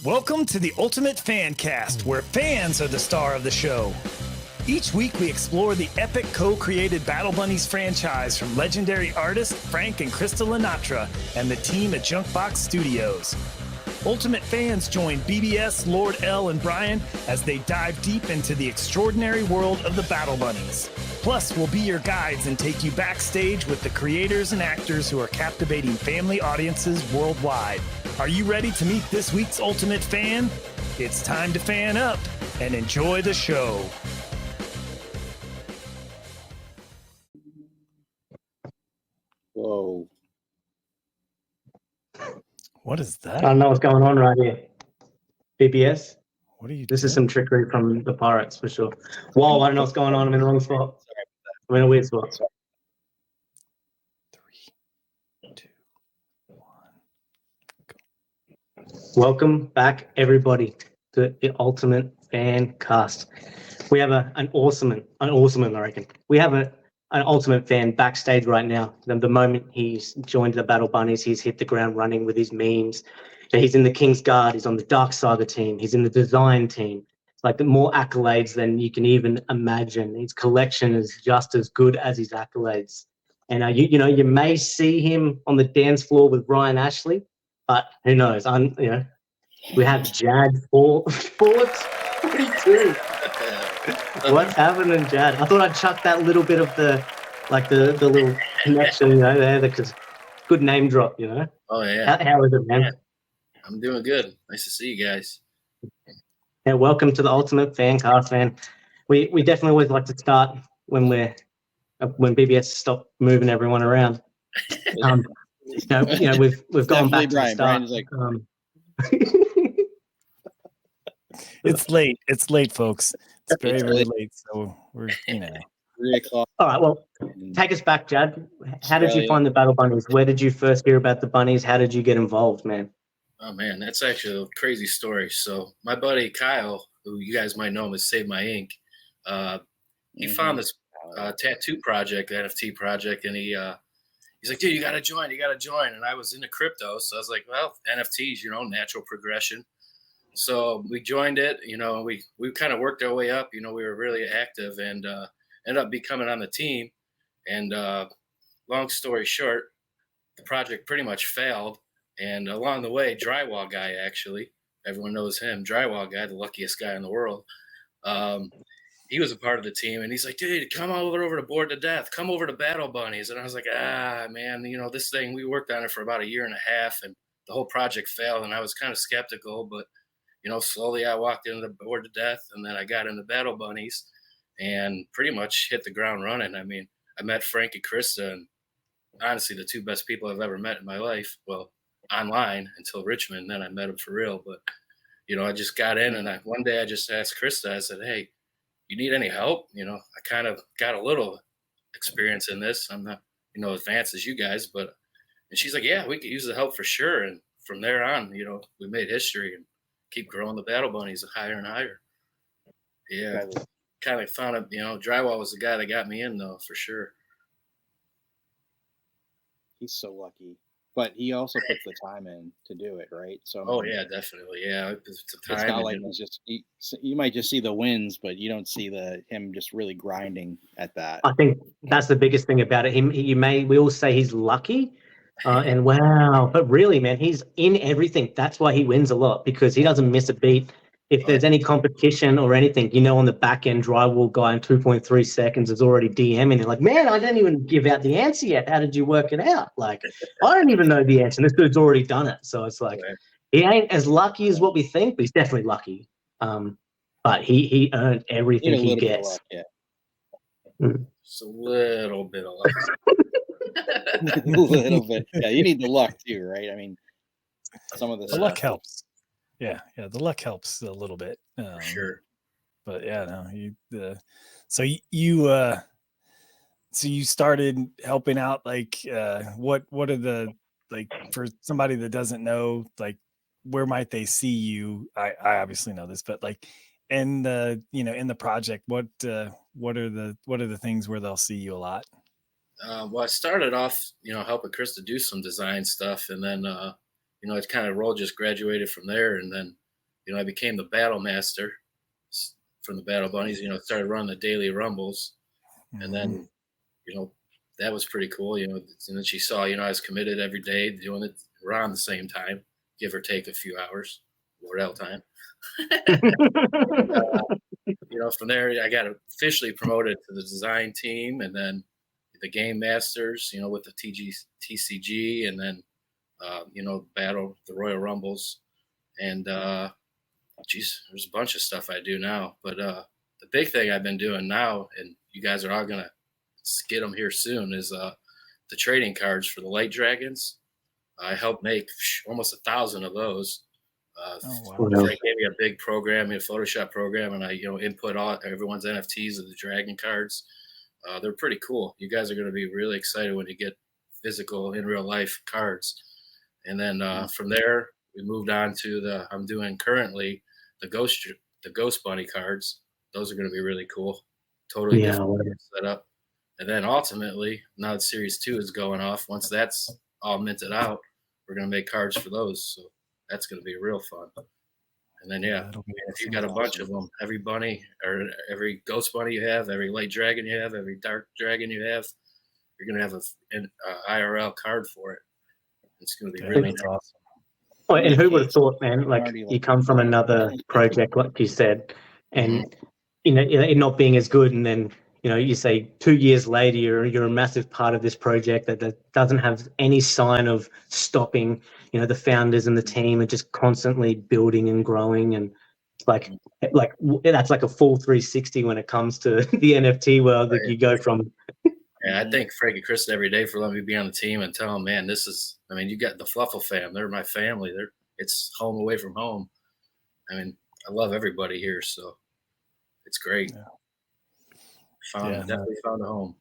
Welcome to the Ultimate Fancast, where fans are the star of the show. Each week, we explore the epic co-created Battle Bunnies franchise from legendary artists Frank and Krista Linatra and the team at Junkbox Studios. Ultimate fans join BBS, Lord L, and Brian as they dive deep into the extraordinary world of the Battle Bunnies. Plus, we'll be your guides and take you backstage with the creators and actors who are captivating family audiences worldwide. Are you ready to meet this week's Ultimate Fan? It's time to fan up and enjoy the show. Whoa. What is that? I don't know what's going on right here. BBS. What are you This doing? is some trickery from the Pirates for sure. Whoa, I don't know what's going on. I'm in the wrong spot. I'm in a weird spot. 3, 2, 1. Welcome back, everybody, to the Ultimate Fancast. We have an awesome, I reckon. We have an Ultimate Fan backstage right now. The moment he's joined the Battle Bunnies, he's hit the ground running with his memes. He's in the King's Guard. He's on the Dark Saga team. He's in the design team. Like the more accolades than you can even imagine. His collection is just as good as his accolades. And you may see him on the dance floor with Ryan Ashley, but who knows? We have JAD42. What's happening, Jad? I thought I'd chuck that little bit of the little connection, there, because good name drop, Oh, yeah. How is it, man? Yeah. I'm doing good. Nice to see you guys. Yeah, welcome to the Ultimate Fancast, man. We definitely always like to start when BBS stop moving everyone around. We've gone back to the start. Brian's like, It's late. It's late, folks. It's very, very late. So we're, 3 o'clock. All right, well, take us back, Jad. How did you find the Battle Bunnies? Where did you first hear about the Bunnies? How did you get involved, man? Oh, man, that's actually a crazy story. So my buddy Kyle, who you guys might know him as Save My Ink, he found this tattoo project, NFT project, and he's like, dude, you got to join. And I was into crypto, so I was like, well, NFTs, natural progression. So we joined it, we kind of worked our way up, we were really active and ended up becoming on the team. And long story short, the project pretty much failed. And along the way, Drywall Guy, actually, everyone knows him, Drywall Guy, the luckiest guy in the world. He was a part of the team, and he's like, dude, come over to Bored to Death. Come over to Battle Bunnies. And I was like, man, this thing, we worked on it for about a year and a half, and the whole project failed, and I was kind of skeptical, but slowly I walked into Bored to Death, and then I got into Battle Bunnies and pretty much hit the ground running. I mean, I met Frank and Krista, and honestly, the two best people I've ever met in my life. Well, online until Richmond, then I met them for real. But, I just got in, and one day I just asked Krista, I said, hey, you need any help? I kind of got a little experience in this. I'm not, advanced as you guys, but, and she's like, yeah, we could use the help for sure. And from there on, we made history and keep growing the Battle Bunnies higher and higher. Yeah. Kind of found it, Drywall was the guy that got me in, though, for sure. He's so lucky. But he also puts the time in to do it, right? So. Oh, yeah, definitely. Yeah. It's not like you might just see the wins, but you don't see him just really grinding at that. I think that's the biggest thing about it. We all say he's lucky, and wow, but really, man, he's in everything. That's why he wins a lot, because he doesn't miss a beat. If there's any competition or anything, on the back end, Drywall Guy in 2.3 seconds is already DMing. Like, man, I didn't even give out the answer yet. How did you work it out? Like, I don't even know the answer. This dude's already done it. So it's like, he ain't as lucky as what we think, but he's definitely lucky. But he earned everything he gets. Luck, yeah. Just a little bit of luck. A little bit. Yeah, you need the luck too, right? I mean, some of the luck helps. Yeah, the luck helps a little bit. For sure. But yeah, no, so you started helping out, like, what are the, like, for somebody that doesn't know, like, where might they see you? I obviously know this, but like in the, in the project, what are the things where they'll see you a lot? Well, I started off, helping Krista do some design stuff, and then, it kind of just graduated from there. And then I became the battle master from the Battle Bunnies. Started running the daily rumbles, and then that was pretty cool. And then she saw I was committed every day doing it around the same time, give or take a few hours, Lord time. From there I got officially promoted to the design team, and then the game masters, with the TCG, and then battle the Royal Rumbles, and there's a bunch of stuff I do now. But the big thing I've been doing now, and you guys are all gonna get them here soon, is the trading cards for the light dragons. I helped make almost 1,000 of those. Frank gave me a big program, a Photoshop program, and I input all everyone's NFTs of the dragon cards. They're pretty cool. You guys are going to be really excited when you get physical in real life cards. And then from there we moved on to I'm doing currently the ghost bunny cards. Those are going to be really cool. Totally different setup. And then ultimately, now that Series 2 is going off, once that's all minted out, we're going to make cards for those. So that's going to be real fun. And then, if you got a bunch of them, every bunny or every ghost bunny you have, every light dragon you have, every dark dragon you have, you're going to have an IRL card for it. It's going to be really awesome. Oh, and who would have thought, man, like you come from another project, like you said, and, it not being as good, and then, you say 2 years later, you're a massive part of this project that doesn't have any sign of stopping. The founders and the team are just constantly building and growing, and like that's like a full 360 when it comes to the NFT world. Like you go from. Yeah, I thank Frank and Chris every day for letting me be on the team and tell them, man, you got the Fluffle fam. They're my family. It's home away from home. I love everybody here, so it's great. Yeah. Definitely found a home.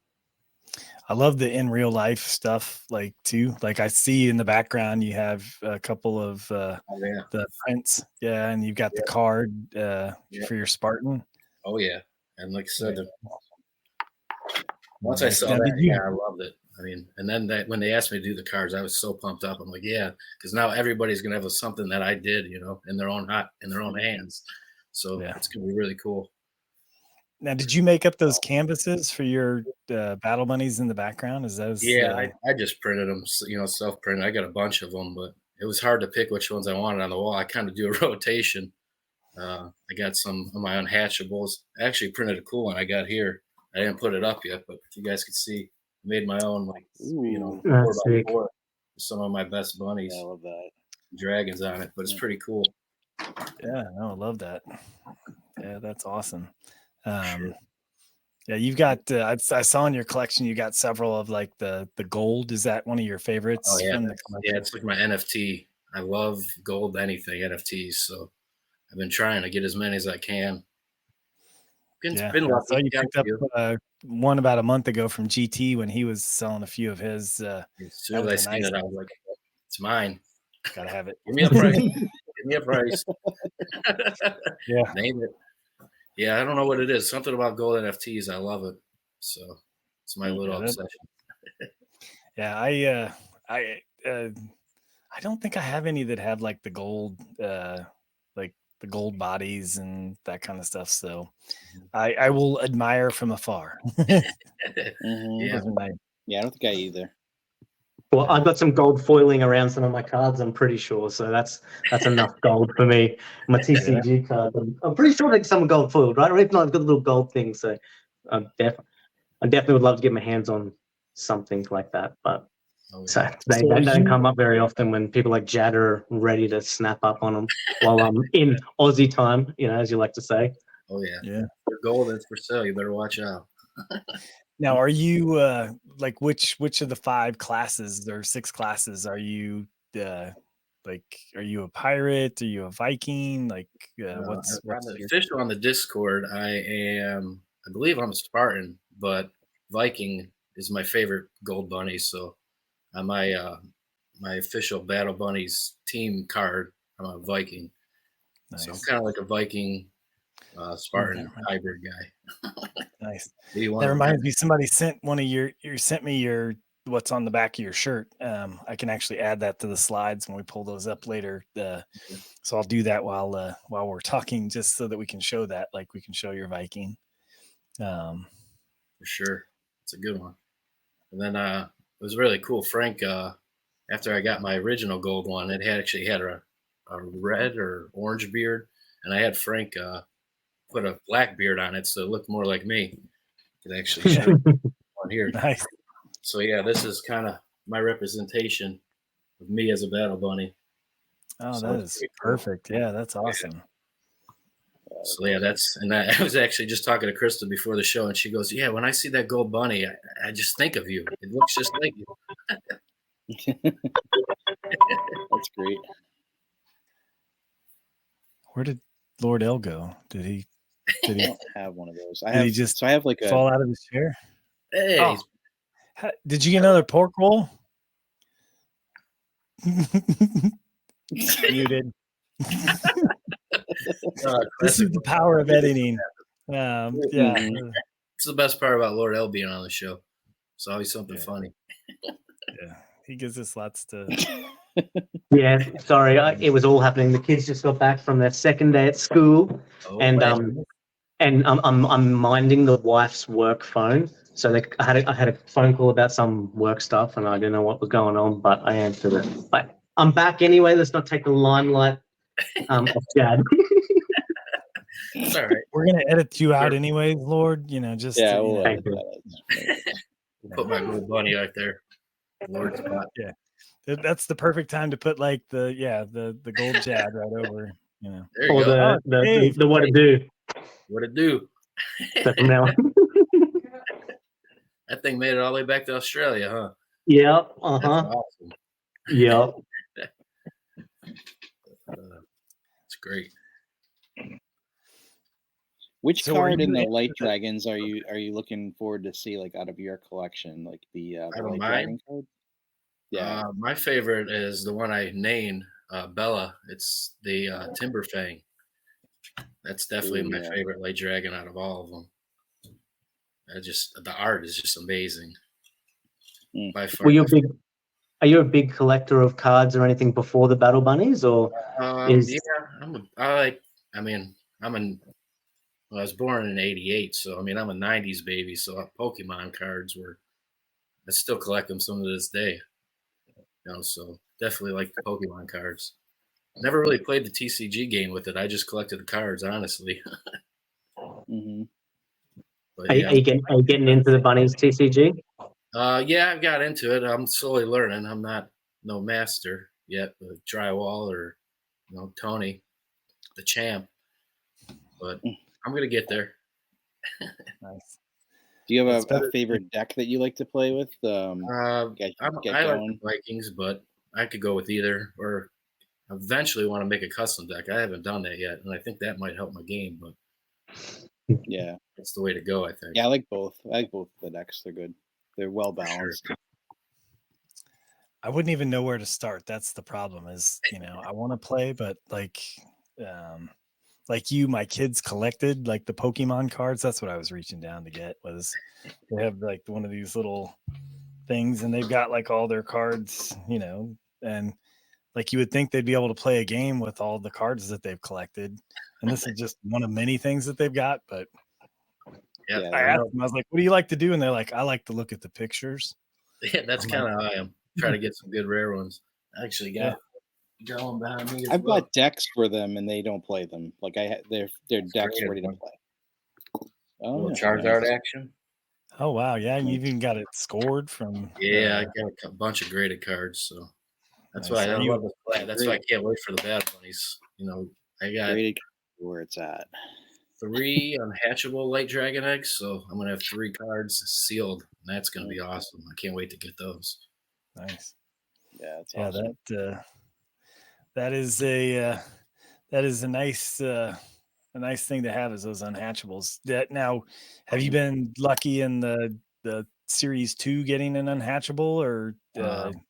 I love the in real life stuff, too. Like I see in the background, you have a couple of the prints. Yeah. And you've got the card for your Spartan. Oh yeah. And like I said, once I saw that, I loved it. And then when they asked me to do the cards, I was so pumped up. I'm like, yeah, because now everybody's going to have something that I did, in their own hands. So it's going to be really cool. Now, did you make up those canvases for your Battle Bunnies in the background? Is those? Yeah, I just printed them, self-printed. I got a bunch of them, but it was hard to pick which ones I wanted on the wall. I kind of do a rotation. I got some of my unhatchables. I actually printed a cool one I got here. I didn't put it up yet, but if you guys could see, I made my own, 4x4 with some of my best bunnies. Yeah, I love that. Dragons on it, but it's pretty cool. Yeah, no, I love that. Yeah, that's awesome. Yeah, you've got. I saw in your collection you got several of the gold. Is that one of your favorites? Oh yeah, it's like my NFT. I love gold anything NFTs. So I've been trying to get as many as I can. Been lucky. So you picked up one about a month ago from GT when he was selling a few of his. As soon as I seen it, I was like, "It's mine. Gotta have it. Give me a price. Give me a price." Yeah, name it. Yeah, I don't know what it is. Something about gold NFTs. I love it. So it's my little obsession. Yeah, I don't think I have any that have the gold, the gold bodies and that kind of stuff. So I will admire from afar. Yeah, I don't think I either. Well, I've got some gold foiling around some of my cards, I'm pretty sure. So that's enough gold for me. My TCG card, I'm pretty sure there's some gold foiled, right? Or if not, I've got a little gold thing. So I definitely would love to get my hands on something like that. But they don't come up very often when people like JAD are ready to snap up on them while I'm in Aussie time, as you like to say. Oh yeah. Yeah. They're gold that's for sale. You better watch out. Now, are you which of the 5 classes or 6 classes are you? Are you a pirate? Are you a Viking? What's official on the Discord? I believe I'm a Spartan, but Viking is my favorite gold bunny. So on my official Battle Bunnies team card, I'm a Viking. Nice. So I'm kind of like a Viking Spartan hybrid guy. Nice. That reminds me, somebody sent sent me your what's on the back of your shirt. I can actually add that to the slides when we pull those up later. So I'll do that while we're talking, just so that we can show that, like we can show your Viking. For sure, it's a good one. And then it was really cool. Frank, after I got my original gold one, it actually had a red or orange beard, and I had Frank put a black beard on it, so it looked more like me. It actually show on here. Nice. So yeah, this is kind of my representation of me as a battle bunny. Oh, So that is perfect. Yeah, that's awesome. So yeah, I was actually just talking to Krista before the show, and she goes, "Yeah, when I see that gold bunny, I just think of you. It looks just like you." That's great. Where did Lord L go? Did he I don't have one of those. did he just I have like a fall out of his chair? Hey, Oh. Did you get another pork roll? Muted. This is the power of editing. Yeah. It's the best part about Lord L being on the show. It's always something funny. Yeah, he gives us lots to. Yeah, sorry, it was all happening. The kids just got back from their second day at school, and I'm minding the wife's work phone. So I had a phone call about some work stuff, and I didn't know what was going on, but I answered it. But I'm back anyway. Let's not take the limelight off Jad. It's all right. We're gonna edit you out anyways, Lord. Just we'll put my gold bunny out there. Lord's spot. Yeah, that's the perfect time to put like the gold Jad right over. There you or go. the what it do. What it do? So from now on. That thing made it all the way back to Australia, huh? Yep. That's awesome. Yep. It's great. Which card in the Light Dragons are you looking forward to see, like, out of your collection, like the Light Dragon card? Yeah, my favorite is the one I named Bella. It's the Timberfang. That's definitely my favorite Light Dragon out of all of them. The art is just amazing. By far. Are you a big collector of cards or anything before the Battle Bunnies, or? I was born in '88, so I'm a '90s baby. So Pokemon cards I still collect them some to this day. So definitely like the Pokemon cards. Never really played the TCG game with it. I just collected the cards, honestly. Mm-hmm. But, are you getting into the Bunnies TCG? Yeah, I've got into it. I'm slowly learning. I'm not no master yet with Drywall or Tony, the champ. But I'm gonna get there. Nice. Do you have a favorite deck that you like to play with? I like the Vikings, but I could go with either. Or eventually want to make a custom deck. I haven't done that yet, and I think that might help my game. But yeah, that's the way to go, I think. Yeah, I like both. The decks. They're good. They're well balanced. Sure. I wouldn't even know where to start. That's the problem. Is I want to play, but like you, my kids collected like the Pokemon cards. That's what I was reaching down to get. Was they have like one of these little things, and they've got like all their cards, and like you would think they'd be able to play a game with all the cards that they've collected, and this is just one of many things that they've got. But yeah, I asked them, I was like, "What do you like to do?" And they're like, "I like to look at the pictures." Yeah, that's kind of how I am. Try to get some good rare ones. I actually got one behind me. I've got decks for them, and they don't play them. Like their decks ready to play. Oh, Charizard action. Oh wow, yeah, and you've even got it scored from. Yeah, I got a bunch of graded cards, so that's why I love this play. That's why I can't wait for the Battle Bunnies. I got graded where it's at. 3 unhatchable Light Dragon eggs, so I'm gonna have 3 cards sealed, and that's gonna be awesome. I can't wait to get those. Nice. Yeah, that's awesome. That is a nice thing to have, is those unhatchables. Now, have you been lucky in the Series 2 getting an unhatchable, or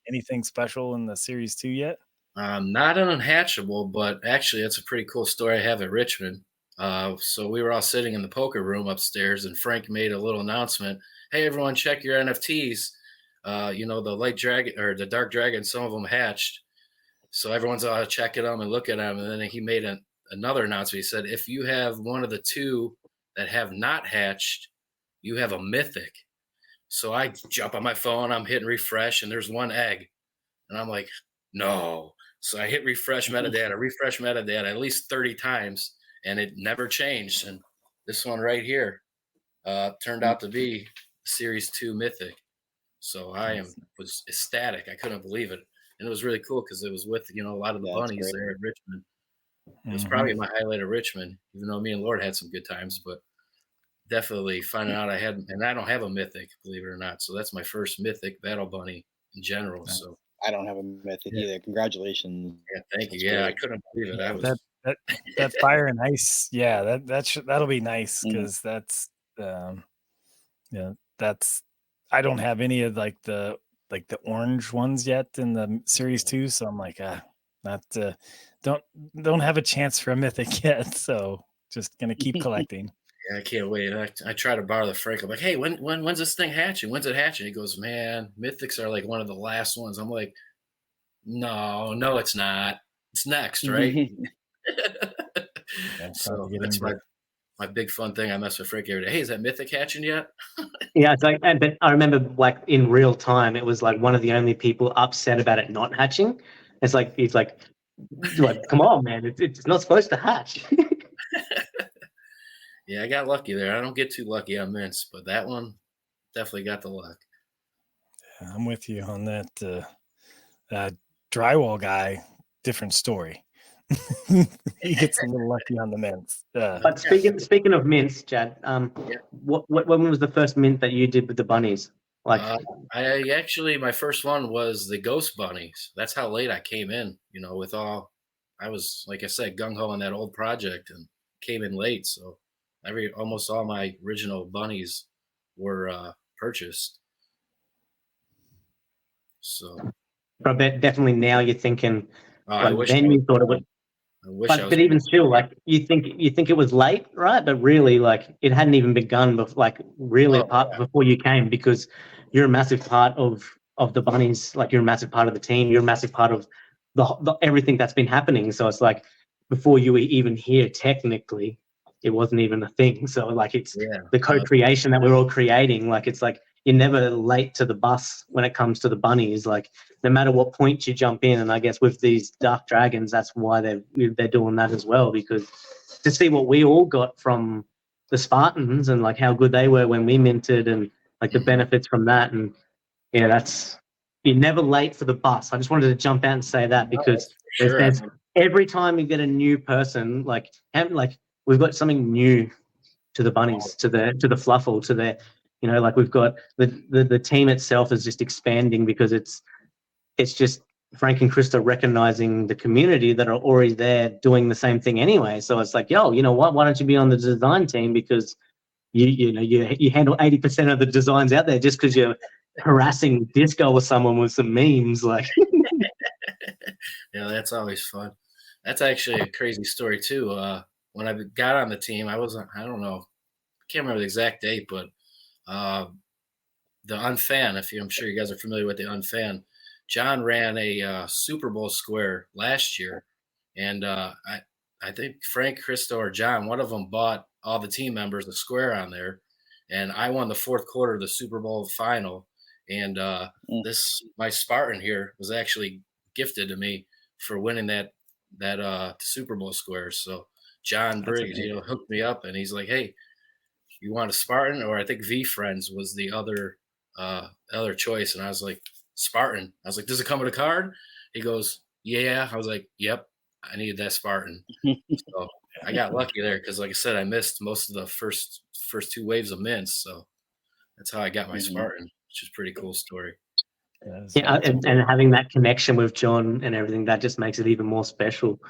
anything special in the Series 2 yet? Not an unhatchable, but actually that's a pretty cool story I have at Richmond. So we were all sitting in the poker room upstairs, and Frank made a little announcement. Hey, everyone, check your NFTs. the light dragon or the dark dragon, some of them hatched. So everyone's checking them and look at them. And then he made another announcement. He said, if you have one of the two that have not hatched, you have a mythic. So I jump on my phone, I'm hitting refresh, and there's one egg. And I'm like, no. So I hit refresh metadata at least 30 times, and it never changed. And this one right here turned out to be Series 2 Mythic. So I was ecstatic. I couldn't believe it. And it was really cool because it was with, a lot of the bunnies there at Richmond. It was probably my highlight of Richmond, even though me and Lord had some good times, but definitely finding out I don't have a mythic, believe it or not. So that's my first mythic Battle Bunny in general. So I don't have a mythic either. Congratulations. Yeah, thank you. Yeah, I couldn't believe it. That fire and ice. Yeah, that'll be nice because that's that's I don't have any of like the orange ones yet in the Series 2, so I'm like not don't have a chance for a mythic yet, so just gonna keep collecting. Yeah, I can't wait. I try to borrow the Frank. I'm like, hey, when's this thing hatching? When's it hatching? He goes, man, mythics are like one of the last ones. I'm like, no, it's not. It's next, right? So that's my big fun thing. I mess with Frank every day. Hey, is that mythic hatching yet? Yeah, it's like, but I remember like in real time, it was like one of the only people upset about it not hatching. It's like come on, man, it's not supposed to hatch. Yeah, I got lucky there. I don't get too lucky on mints, but that one definitely got the luck. Yeah, I'm with you on that. Drywall guy, different story. He gets a little lucky on the mints. But speaking of mints, Jad, when was the first mint that you did with the bunnies? Like, my first one was the Ghost Bunnies. That's how late I came in. I was, like I said, gung ho on that old project and came in late. So almost all my original bunnies were purchased. So, but definitely now you're thinking. You thought it would. But even still, like you think it was late, right? But really, like it hadn't even begun, before you came, because you're a massive part of the bunnies. Like you're a massive part of the team. You're a massive part of the everything that's been happening. So it's like before you were even here, technically, it wasn't even a thing. So like it's the co-creation that we're all creating. Like it's like you're never late to the bus when it comes to the bunnies. Like no matter what point you jump in, and I guess with these dark dragons, that's why they're doing that as well, because to see what we all got from the Spartans and like how good they were when we minted and like the benefits from that, and you're never late for the bus. I just wanted to jump out and say that because there's every time you get a new person, like we've got something new to the bunnies, to the fluffle, to their, like we've got the team itself is just expanding because it's just Frank and Krista recognizing the community that are already there doing the same thing anyway. So it's like, yo, you know what? Why don't you be on the design team? Because you handle 80% of the designs out there just because you're harassing Disco or someone with some memes. Like, yeah, that's always fun. That's actually a crazy story too. When I got on the team, I don't know, I can't remember the exact date, but the Unfan, I'm sure you guys are familiar with the Unfan. John ran a Super Bowl square last year, and I think Frank, Christo, or John, one of them bought all the team members a square on there, and I won the fourth quarter of the Super Bowl final. And my Spartan here was actually gifted to me for winning that Super Bowl square. So John Briggs, hooked me up, and he's like, "Hey, you want a Spartan?" Or I think V Friends was the other choice, and I was like, Spartan. I was like, does it come with a card? He goes, yeah. I was like, yep, I needed that Spartan. So I got lucky there because, like I said, I missed most of the first two waves of mints. So that's how I got my Spartan, which is a pretty cool story. And having that connection with John and everything, that just makes it even more special.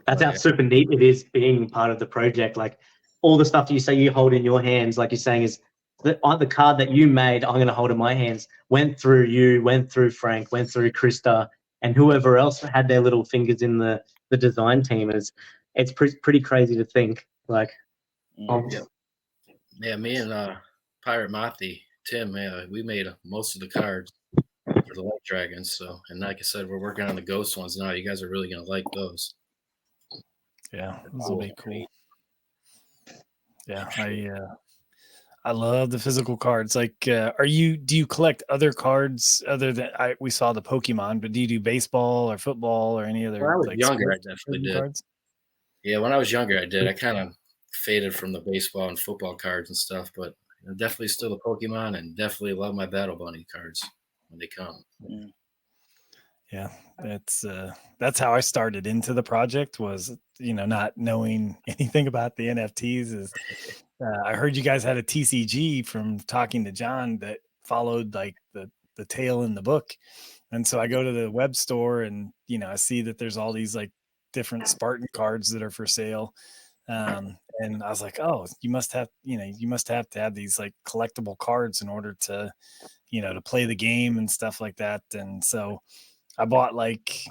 That's how super neat it is being part of the project. Like all the stuff you say you hold in your hands, like you're saying, is the card that you made, I'm going to hold in my hands, went through you, went through Frank, went through Krista, and whoever else had their little fingers in the design team. It's pretty crazy to think. Like, me and Pirate Mothi, Tim, we made most of the cards. the light dragons. So, and like I said, we're working on the ghost ones now. You guys are really gonna like those. Yeah, those will be cool. Yeah, I love the physical cards. Like, do you collect other cards other than we saw the Pokemon, but do you do baseball or football or any other? When I was like younger, I definitely did. cards? Yeah, when I was younger, I did. I kind of faded from the baseball and football cards and stuff, but definitely still the Pokemon, and definitely love my Battle Bunny cards when they come. Yeah, that's how I started into the project, was not knowing anything about the NFTs. Is I heard you guys had a TCG from talking to John that followed like the tale in the book, and so I go to the web store and I see that there's all these like different Spartan cards that are for sale. And I was like, oh, you must have to have these like collectible cards in order to to play the game and stuff like that. And so I bought like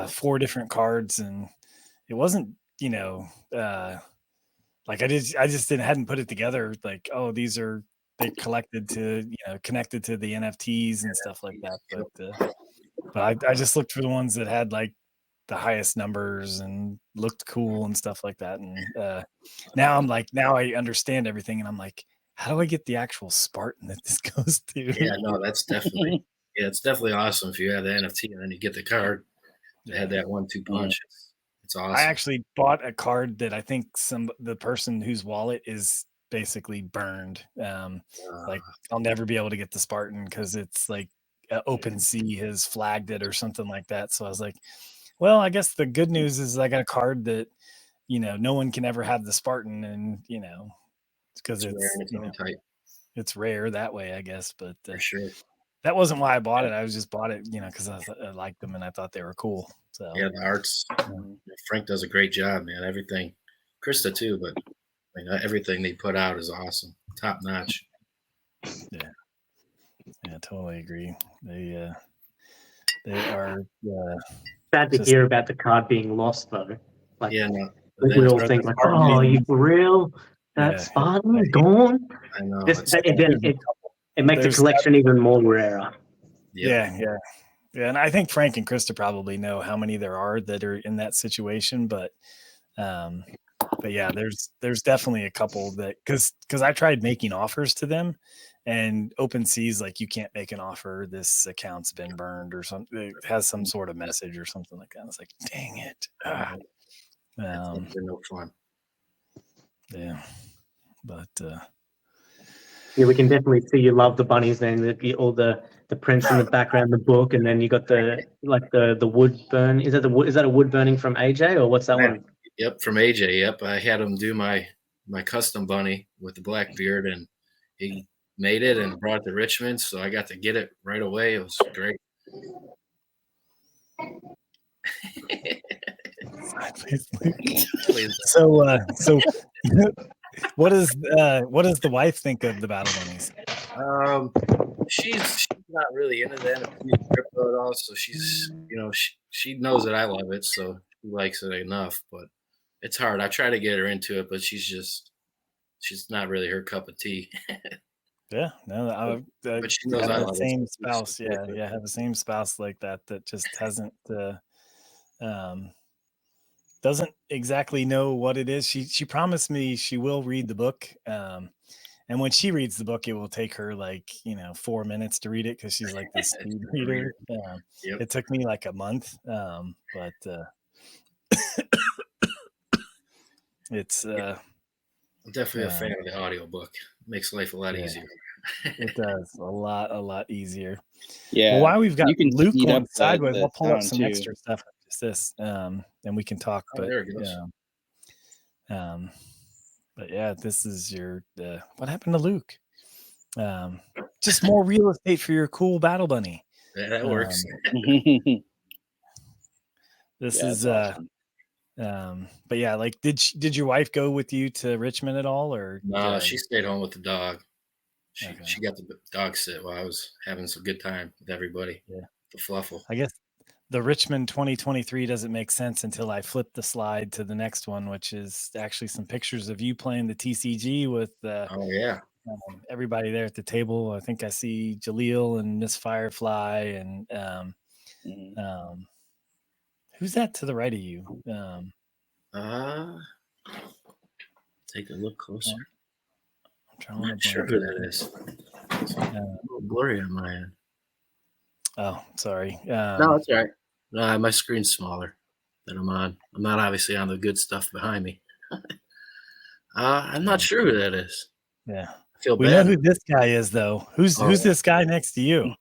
4 different cards, and it wasn't like I just hadn't put it together like, oh, they collected to connected to the NFTs and stuff like that. But I just looked for the ones that had like the highest numbers and looked cool and stuff like that. And now I understand everything, and I'm like, how do I get the actual Spartan that this goes to? Yeah, no, that's definitely it's definitely awesome if you have the NFT and then you get the card that had that 1-2 punch. It's awesome. I actually bought a card that I think the person whose wallet is basically burned. Like I'll never be able to get the Spartan because it's like OpenSea has flagged it or something like that. So I was like, well, I guess the good news is I got a card that no one can ever have the Spartan, and because it's rare that way, I guess. But for sure. That wasn't why I bought it. I just bought it, because I liked them and I thought they were cool. So yeah, the arts. Frank does a great job, man. Everything, Krista too, but everything they put out is awesome, top notch. Yeah, totally agree. They are. Sad to hear about the card being lost, though. Like, yeah, no, we all think like, oh, are you for real? That Spartan gone? I know. It makes the collection even more rarer. Yeah. And I think Frank and Krista probably know how many there are that are in that situation, but yeah, there's definitely a couple that because I tried making offers to them, and OpenSea's like, you can't make an offer. This account's been burned or something. It has some sort of message or something like that. I was like, dang it. They're no fun. Yeah, but yeah, we can definitely see you love the bunnies. Then all the prints in the background, the book, and then you got the wood burn. Is that a wood burning from AJ, or what's that one? Yep, from AJ. Yep, I had him do my custom bunny with the black beard, and he made it and brought it to Richmond, so I got to get it right away. It was great. So what does the wife think of the Battle Bunnies? She's not really into the NFT crypto at all, so she's she knows that I love it, so she likes it enough. But it's hard. I try to get her into it, but she's not really her cup of tea. Yeah, no, but she knows I love the same spouse. Yeah, have the same spouse like that just hasn't doesn't exactly know what it is. She promised me she will read the book, and when she reads the book, it will take her like 4 minutes to read it because she's like this speed reader. Yep. It took me like a month, but it's I'm definitely a fan of the audiobook. It makes life a lot easier. It does a lot easier. Yeah. Well, while we've got Luke going sideways, I'll pull up some extra stuff after this, and we can talk. But there it goes. But yeah, this is your what happened to Luke? Just more real estate for your cool Battle Bunny. Yeah, that works. This is awesome. But yeah, like did your wife go with you to Richmond at all, or no? She stayed home with the dog. She got the dog sit while I was having some good time with everybody. Yeah, the fluffle. I guess the Richmond 2023 doesn't make sense until I flip the slide to the next one, which is actually some pictures of you playing the TCG with oh yeah, everybody there at the table. I think I see Jaleel and Miss Firefly and who's that to the right of you? Take a look closer. I'm not sure who that is. It's a little blurry on my end. Oh, sorry. No, that's all right. No, my screen's smaller than I'm on. I'm not obviously on the good stuff behind me. I'm not sure who that is. Yeah. I feel we bad. know who this guy is, though. Who's this guy next to you?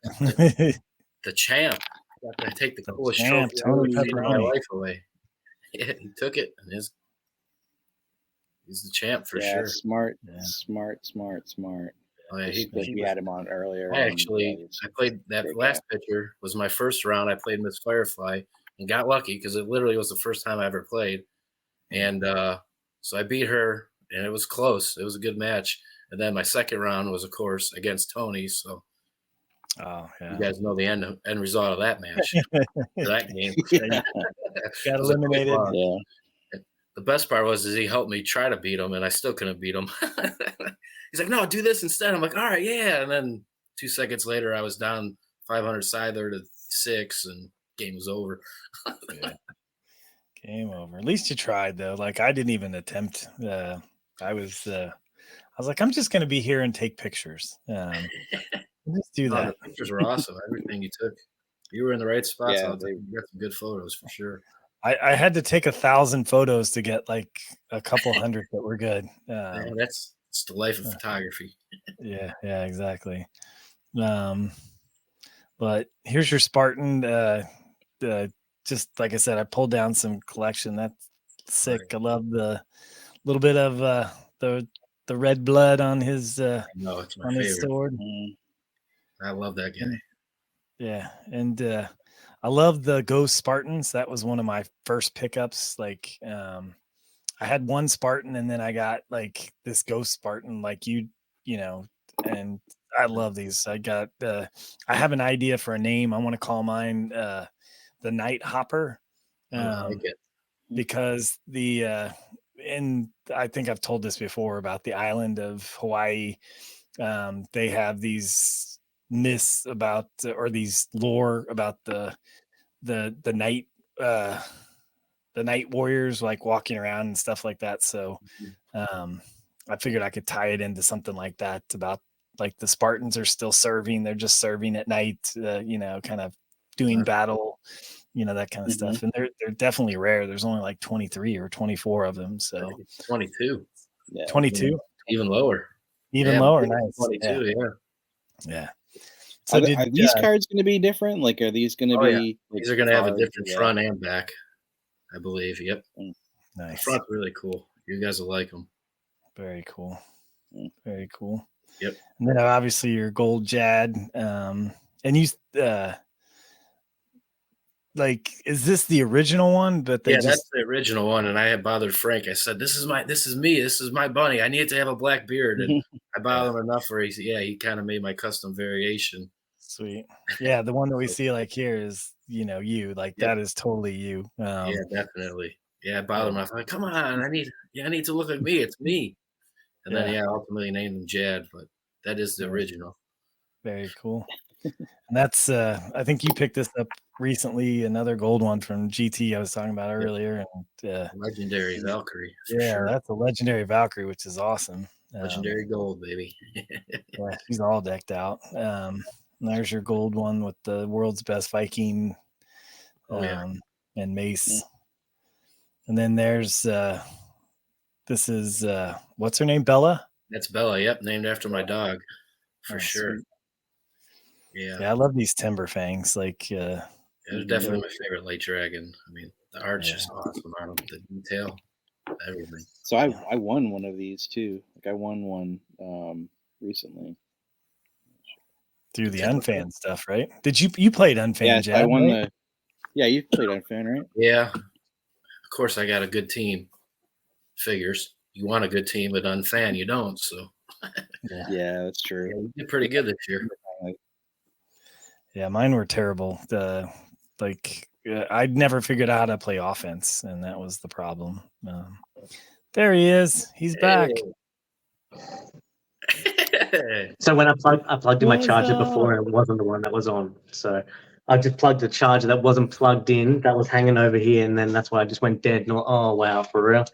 The champ. I take the coolest champ, trophy I've ever Tony seen in my Pepperoni. life away. Yeah, he took it, and he's the champ for sure. Smart. Oh, yeah, we had him on earlier. I played that last picture was my first round. I played Miss Firefly and got lucky because it literally was the first time I ever played. And so I beat her, and it was close. It was a good match. And then my second round was, of course, against Tony. So you guys know the end result of that match, that game. Got eliminated. Yeah. The best part was he helped me try to beat him, and I still couldn't beat him. He's like, no, do this instead. I'm like, all right, yeah. And then 2 seconds later, I was down 500 Scyther to 6, and game was over. Game over. At least you tried, though. Like, I didn't even attempt. I was like, I'm just going to be here and take pictures. Just do that. The pictures were awesome. Everything you took, you were in the right spots. Yeah, you got some good photos for sure. I had to take 1,000 photos to get like a couple hundred that were good. That's the life of photography. Yeah, exactly. But here's your Spartan. Just like I said, I pulled down some collection. That's sick. Right. I love the little bit of the red blood on his it's my favorite. His sword. I love that guy. Yeah, and I love the Ghost Spartans. That was one of my first pickups. Like, I had one Spartan, and then I got like this Ghost Spartan, like you know, and I love these. I got, I have an idea for a name. I want to call mine the Night Hopper, I like it. because and I think I've told this before about the island of Hawaii. They have these myths about, or these lore about the night, the night warriors, like walking around and stuff like that. So I figured I could tie it into something like that, about like the Spartans are still serving. They're just serving at night, kind of doing battle, that kind of stuff. And they're definitely rare. There's only like 23 or 24 of them. So 22. Yeah. 22. Even lower. Lower. Nice. 22. Yeah. So are these cards going to be different? Like, are these going to be? Yeah. These are going to have a different front and back, I believe. Yep. Nice. The front's really cool. You guys will like them. Very cool. Very cool. Yep. And then obviously your gold JAD. And you, like, is this the original one? But that's the original one. And I had bothered Frank. I said, this is me. This is my bunny. I need to have a black beard. And I bothered him enough where he kind of made my custom variation. Sweet. Yeah. The one that we see like here is, you, like, that is totally you. Yeah, definitely. Yeah. I bothered him. I was like, come on, I need to look like me. It's me. And then, I ultimately named him JAD, but that is the original. Very cool. And that's, I think you picked this up recently, another gold one from GT I was talking about earlier. And legendary Valkyrie. Sure. That's a legendary Valkyrie, which is awesome. Legendary gold, baby. Yeah, she's all decked out. There's your gold one with the world's best Viking and mace. And then there's this is what's her name? Bella? That's Bella, yep, named after my dog. For sure. Sweet. Yeah, I love these timber fangs. Like, they're definitely my favorite light dragon. I mean, the art's just awesome on them, the detail, everything. So I won one of these too. Like, I won one recently through the Unfan stuff, right? Did you played Unfan? Yeah, JAD, I won right? you played Unfan, right? Yeah, of course I got a good team. Figures you want a good team, but Unfan you don't. So yeah, that's true. Yeah, you did pretty good this year. Yeah, mine were terrible. I'd never figured out how to play offense, and that was the problem. There he is. He's back. So when I plugged in my What's charger up? before, and it wasn't the one that was on. So I just plugged the charger that wasn't plugged in, that was hanging over here, and then that's why I just went dead. And oh wow, for real.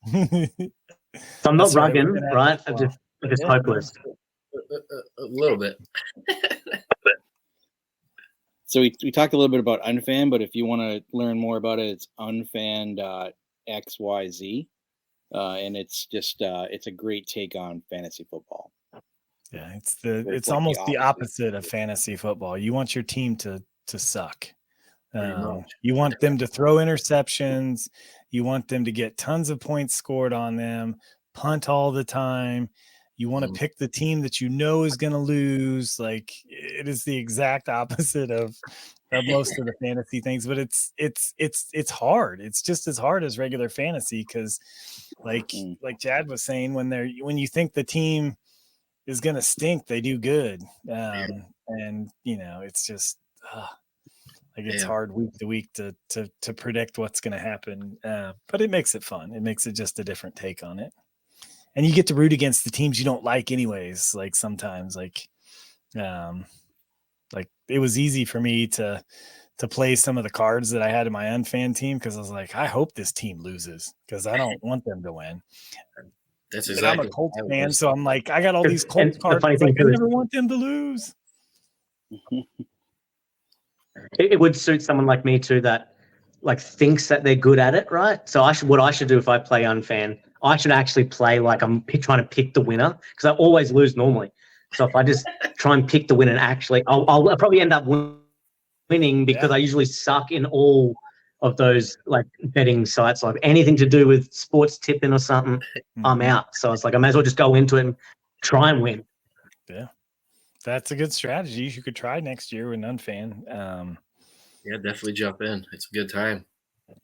So I'm not That's right, we've rugging, been at right? this for I'm a just while. Yeah, hopeless. A little bit. So we talked a little bit about Unfan, but if you want to learn more about it, it's unfan.xyz. And it's just it's a great take on fantasy football. Yeah, it's It's like almost the opposite. opposite of fantasy football. You want your team to suck. Pretty much. You want them to throw interceptions. You want them to get tons of points scored on them, punt all the time. You want to pick the team that you know is going to lose. Like, it is the exact opposite of most of the fantasy things, but it's hard. It's just as hard as regular fantasy because, like Jad was saying, when you think the team is going to stink, they do good. And it's just like it's hard week to week to predict what's going to happen. But it makes it fun. It makes it just a different take on it. And you get to root against the teams you don't like anyways. Like sometimes like it was easy for me to play some of the cards that I had in my unfan team because I was like, I hope this team loses because I don't want them to win. That's But exactly. I'm a Colts fan, so I'm like, I got all these Colts And cards. the funny Like, thing I is, never want them to lose. it would suit someone like me too that like thinks that they're good at it, right? So what I should do if I play Unfan, I should actually play like I'm trying to pick the winner because I always lose normally. So if I just try and pick the winner, and actually, I'll probably end up winning because I usually suck in all of those like betting sites, like anything to do with sports tipping or something. I'm out. So it's like I may as well just go into it and try and win. Yeah, that's a good strategy. You could try next year with Unfan. Yeah, definitely jump in. It's a good time.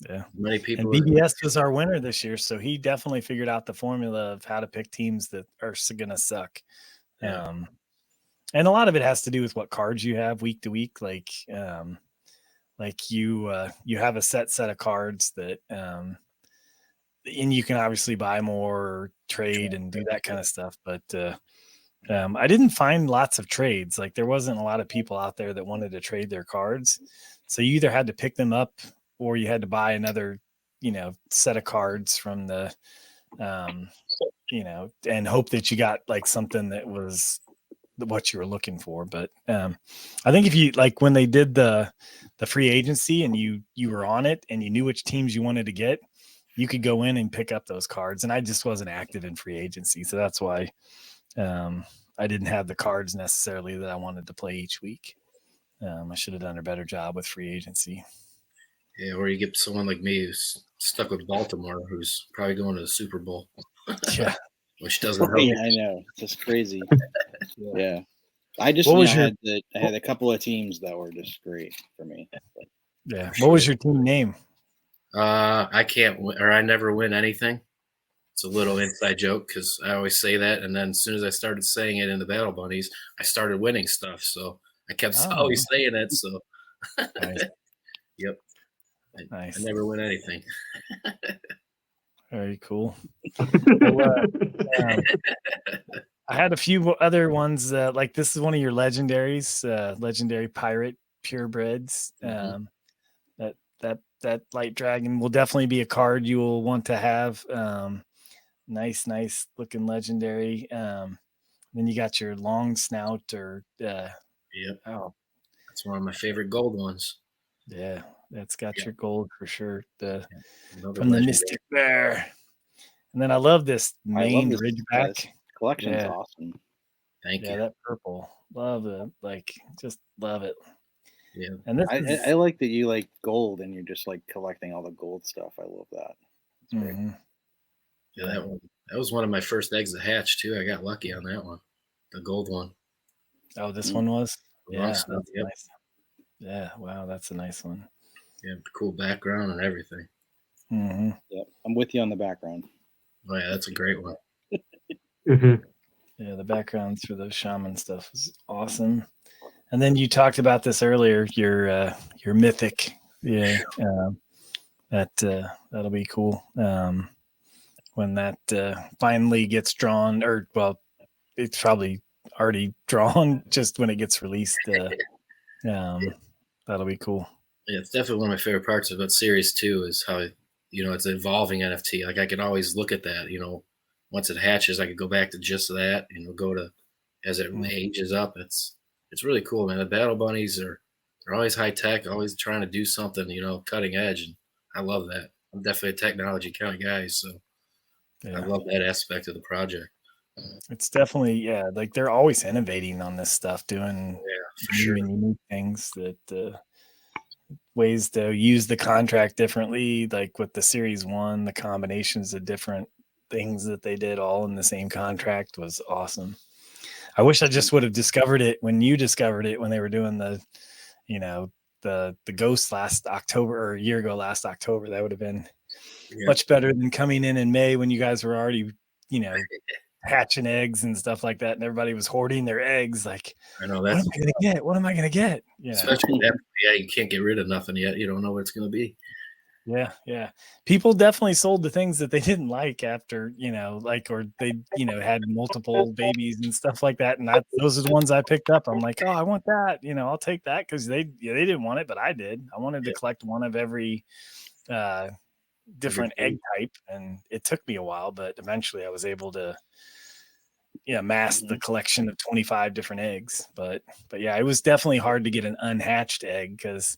Yeah, many people. And BBS was our winner this year, so he definitely figured out the formula of how to pick teams that are going to suck. Yeah. And a lot of it has to do with what cards you have week to week. Like you have a set of cards that, and you can obviously buy more, or trade, and do that kind of stuff. But I didn't find lots of trades. Like there wasn't a lot of people out there that wanted to trade their cards. So you either had to pick them up or you had to buy another, set of cards from the, and hope that you got like something that was what you were looking for. But I think if you like when they did the free agency and you were on it and you knew which teams you wanted to get, you could go in and pick up those cards. And I just wasn't active in free agency. So that's why I didn't have the cards necessarily that I wanted to play each week. I should have done a better job with free agency. Yeah, or you get someone like me who's stuck with Baltimore, who's probably going to the Super Bowl. Yeah, which doesn't help. Yeah, I know, it's just crazy. Yeah, I just I had a couple of teams that were just great for me. Yeah, what was your team name? I can't win, or I never win anything. It's a little inside joke because I always say that, and then as soon as I started saying it in the Battle Bunnies, I started winning stuff. So I kept always saying it. So, nice. Yep. Nice. I never win anything. Very cool. I had a few other ones. Like this is one of your legendaries, legendary pirate purebreds. That light dragon will definitely be a card you will want to have. Nice looking legendary. Then you got your long snout or yep. Oh, that's one of my favorite gold ones. Yeah, that's got your gold for sure. From the Mystic Bear. And then I love this maned Ridgeback. Collection's awesome. Thank you. Yeah, that purple. Love it. Like, just love it. Yeah. And this I like that you like gold and you're just like collecting all the gold stuff. I love that. It's great. Yeah, that was one of my first eggs to hatch too. I got lucky on that one. The gold one. Oh, this one was? Yeah. Stuff, yep. Nice. Yeah, wow, that's a nice one. Yeah, cool background and everything. Yep, I'm with you on the background. Oh yeah, that's a great one. Yeah, the backgrounds for the shaman stuff is awesome. And then you talked about this earlier, your mythic. Yeah, that'll be cool. when that finally gets drawn, or well, it's probably already drawn just when it gets released. That'll be cool. Yeah, it's definitely one of my favorite parts about Series 2 is how, it's an evolving NFT. Like I can always look at that, once it hatches, I could go back to just that, go to as it ages up. It's really cool, man. The Battle Bunnies they're always high tech, always trying to do something, cutting edge. And I love that. I'm definitely a technology kind of guy. So I love that aspect of the project. It's definitely, like they're always innovating on this stuff, doing new and unique things that ways to use the contract differently. Like with the Series 1, the combinations of different things that they did all in the same contract was awesome. I wish I just would have discovered it when you discovered it, when they were doing the ghost last October, or a year ago last October. That would have been much better than coming in May when you guys were already, hatching eggs and stuff like that, and everybody was hoarding their eggs. Like, I know what am I gonna get? What am I gonna get? Especially that, you can't get rid of nothing yet. You don't know what it's gonna be. Yeah. People definitely sold the things that they didn't like after, or they, had multiple babies and stuff like that. And those are the ones I picked up. I'm like, oh, I want that. I'll take that because they didn't want it, but I did. I wanted to collect one of every different egg type, and it took me a while, but eventually I was able to mass the collection of 25 different eggs. But yeah, it was definitely hard to get an unhatched egg because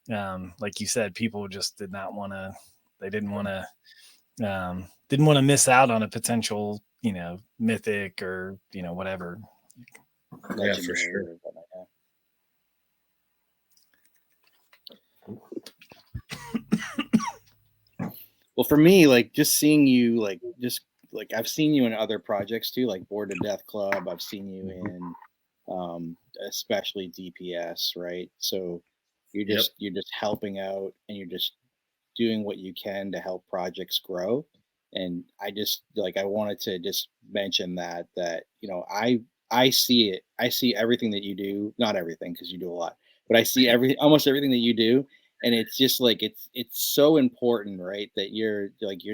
like you said, people just did not want to, they didn't want to miss out on a potential, mythic or, whatever. Yeah, for sure. Well, for me, like just seeing you, like I've seen you in other projects too, like Board to Death Club. I've seen you in especially DPS, right? So you're just helping out, and you're just doing what you can to help projects grow. And I just I wanted to just mention that I see it. I see everything that you do, not everything because you do a lot, but I see almost everything that you do. And it's just it's so important, right? That you're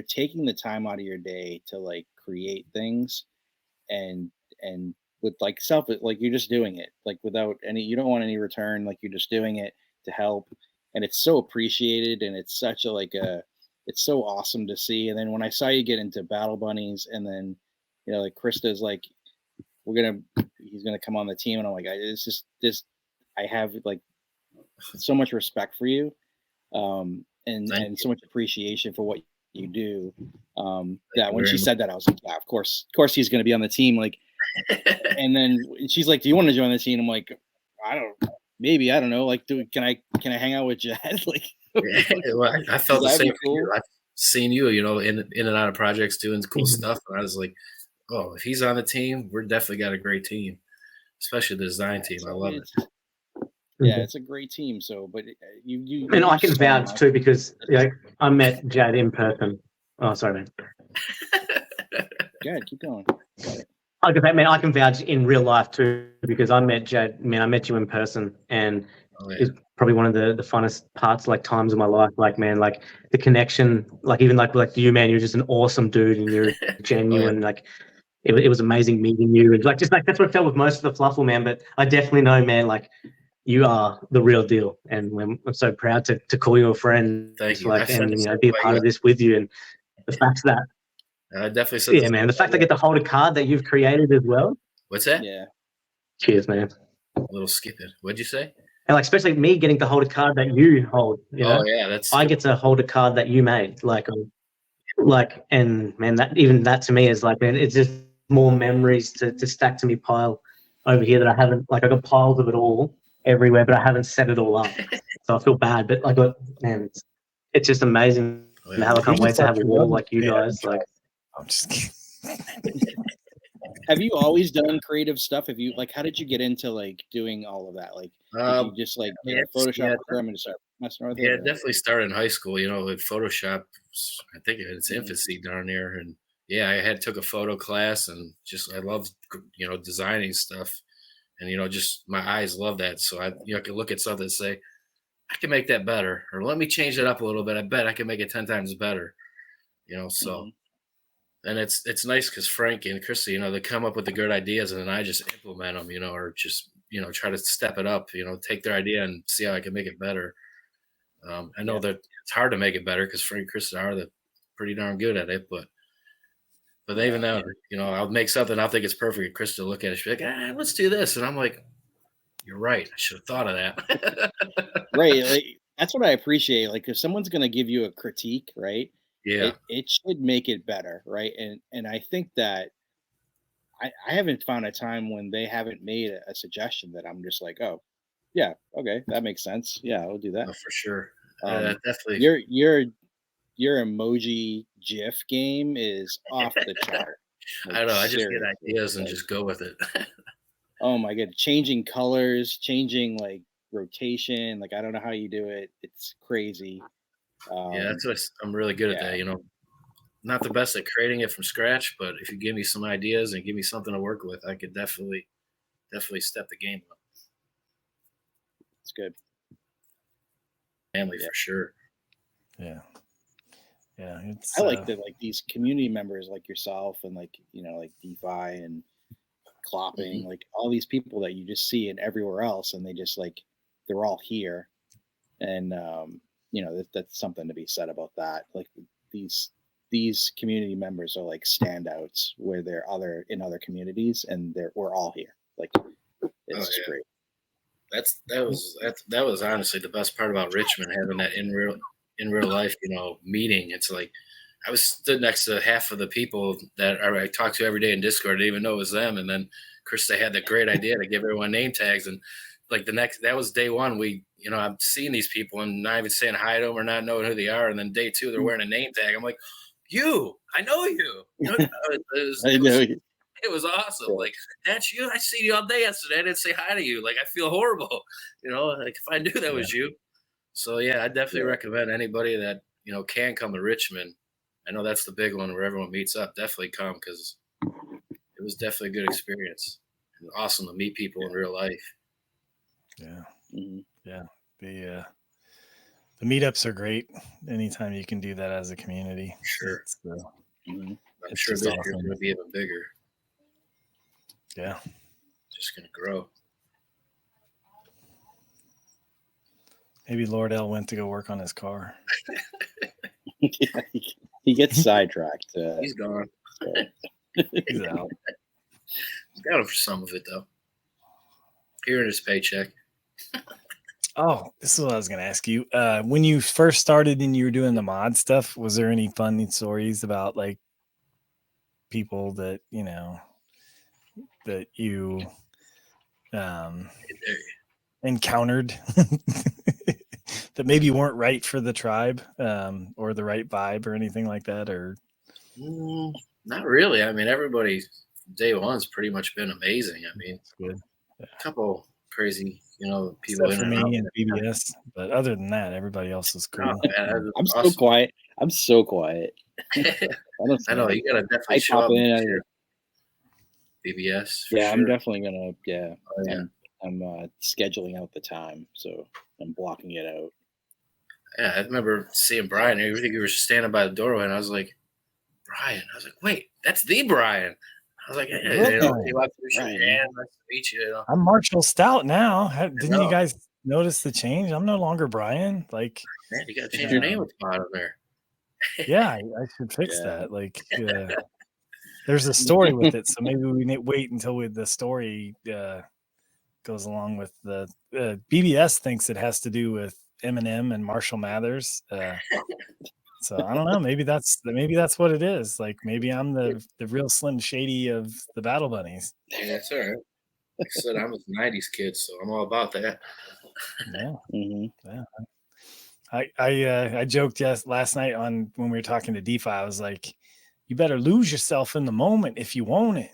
taking the time out of your day to create things and with you're just doing it without any, you don't want any return, you're just doing it to help. And it's so appreciated, and it's such it's so awesome to see. And then when I saw you get into Battle Bunnies, and then Krista's he's gonna come on the team, and I'm like, I have so much respect for you, and so much appreciation for what you do. That when she said that, I was like, yeah, of course he's going to be on the team. And then she's like, do you want to join the team? I'm like, I don't know. Can I hang out with JAD? Well, I felt the same. Cool? I've seen you, in and out of projects doing cool stuff. And I was like, oh, if he's on the team, we're definitely got a great team, especially the design team. I love it. Yeah, it's a great team. So, but you and I can vouch too, because I met JAD in person. Oh, sorry, man. Yeah, keep going. I can vouch in real life too, because I met JAD. Man, I met you in person, and it's probably one of the funnest parts, times of my life. The connection, even you, man. You're just an awesome dude, and you're genuine. It was amazing meeting you, and that's what I felt with most of the Fluffle, man. But I definitely know, man, you are the real deal, and I'm so proud to call you a friend. Thank you. And be a part of this with you. And the fact that I definitely said, man, the fact I get to hold a card that you've created as well. What's that? Yeah. Cheers, man. A little skipping. What'd you say? And especially me getting to hold a card that you hold. Oh yeah, I get to hold a card that you made. And man, that to me is man, it's just more memories to stack to me pile over here that I haven't. I got piles of it all everywhere, but I haven't set it all up, so I feel bad. But man, it's just amazing. Oh, yeah. I can't wait to have a wall like you guys. I'm just kidding. Have you always done creative stuff? Have you how did you get into doing all of that? Did you just get a Photoshop program and start messing with it? Yeah, definitely started in high school. With Photoshop. I think it had its infancy down there, and yeah, I took a photo class, and I love designing stuff. And, just my eyes love that. So I can look at something and say, I can make that better, or let me change it up a little bit. I bet I can make it 10 times better, so And it's nice because Frank and Krista, they come up with the good ideas, and then I just implement them, or just try to step it up, take their idea and see how I can make it better. I know that it's hard to make it better because Frank and Krista are pretty darn good at it, but even now, I'll make something, I'll think it's perfect, and Krista will look at it, she'll be like, let's do this, and I'm like, you're right, I should have thought of that. Right, like that's what I appreciate. Like if someone's going to give you a critique, right? Yeah. It should make it better, right? And I think that I haven't found a time when they haven't made a suggestion that I'm just like, oh, yeah, okay, that makes sense. Yeah, I'll do that. For sure. Yeah, definitely. Your emoji GIF game is off the chart. Like, I know. I just get ideas and just go with it. Oh my god, changing colors, changing like rotation. Like I don't know how you do it. It's crazy. Yeah, that's what I'm really good at that. Not the best at creating it from scratch, but if you give me some ideas and give me something to work with, I could definitely step the game up. It's good. Family for sure. Yeah. Yeah. I like that, like these community members like yourself and like, like DeFi and Clopping, like all these people that you just see in everywhere else, and they just like, they're all here. And, that's something to be said about that. Like these community members are like standouts where they're in other communities, and we're all here. Like it's great. That was honestly the best part about Richmond, having that in real life, meeting. It's like I was stood next to half of the people that I talked to every day in Discord. I didn't even know it was them. And then Krista had the great idea to give everyone name tags. And like that was day one. I'm seeing these people and not even saying hi to them or not knowing who they are. And then day two, they're wearing a name tag. I'm like, I know you. It was awesome. Yeah. Like, that's you. I seen you all day yesterday. I didn't say hi to you. Like, I feel horrible. Like if I knew that was you. So yeah, I definitely recommend anybody that, can come to Richmond. I know that's the big one where everyone meets up. Definitely come, because it was definitely a good experience. It was awesome to meet people in real life. Yeah. Yeah. The meetups are great. Anytime you can do that as a community. Sure. I'm sure this year is going to be even bigger. Yeah. Just going to grow. Maybe Lord L went to go work on his car. Yeah, he gets sidetracked. He's gone. He's out. Got him for some of it, though. Here in his paycheck. Oh, this is what I was going to ask you. When you first started and you were doing the mod stuff, was there any funny stories about like people that, that you encountered that maybe weren't right for the tribe, or the right vibe or anything like that? Or not really. I mean, everybody day one's pretty much been amazing. I mean, good. A couple crazy, people except for me and BBS, but other than that, everybody else is cool. Oh, man, I'm awesome. So quiet. I'm so quiet. I know you gotta definitely show up in BBS. Yeah, sure. I'm definitely gonna. Yeah, oh, yeah. I'm scheduling out the time, so I'm blocking it out. Yeah, I remember seeing Brian. I think you were standing by the doorway, and I was like, Brian. I was like, wait, that's the Brian. I was like, hey, nice to meet you. I'm Marshall Stout now. Didn't you guys notice the change? I'm no longer Brian. Like, man, you gotta change your name at the bottom there. Yeah, I should fix that. Like, there's a story with it, so maybe we need wait until the story goes along with the BBS thinks it has to do with Eminem and Marshall Mathers. So I don't know. Maybe that's what it is. Like maybe I'm the real Slim Shady of the Battle Bunnies. Yeah, that's all right. Like I said, I'm a '90s kid, so I'm all about that. Yeah. Yeah. I joked last night when we were talking to DeFi. I was like, you better lose yourself in the moment if you want it.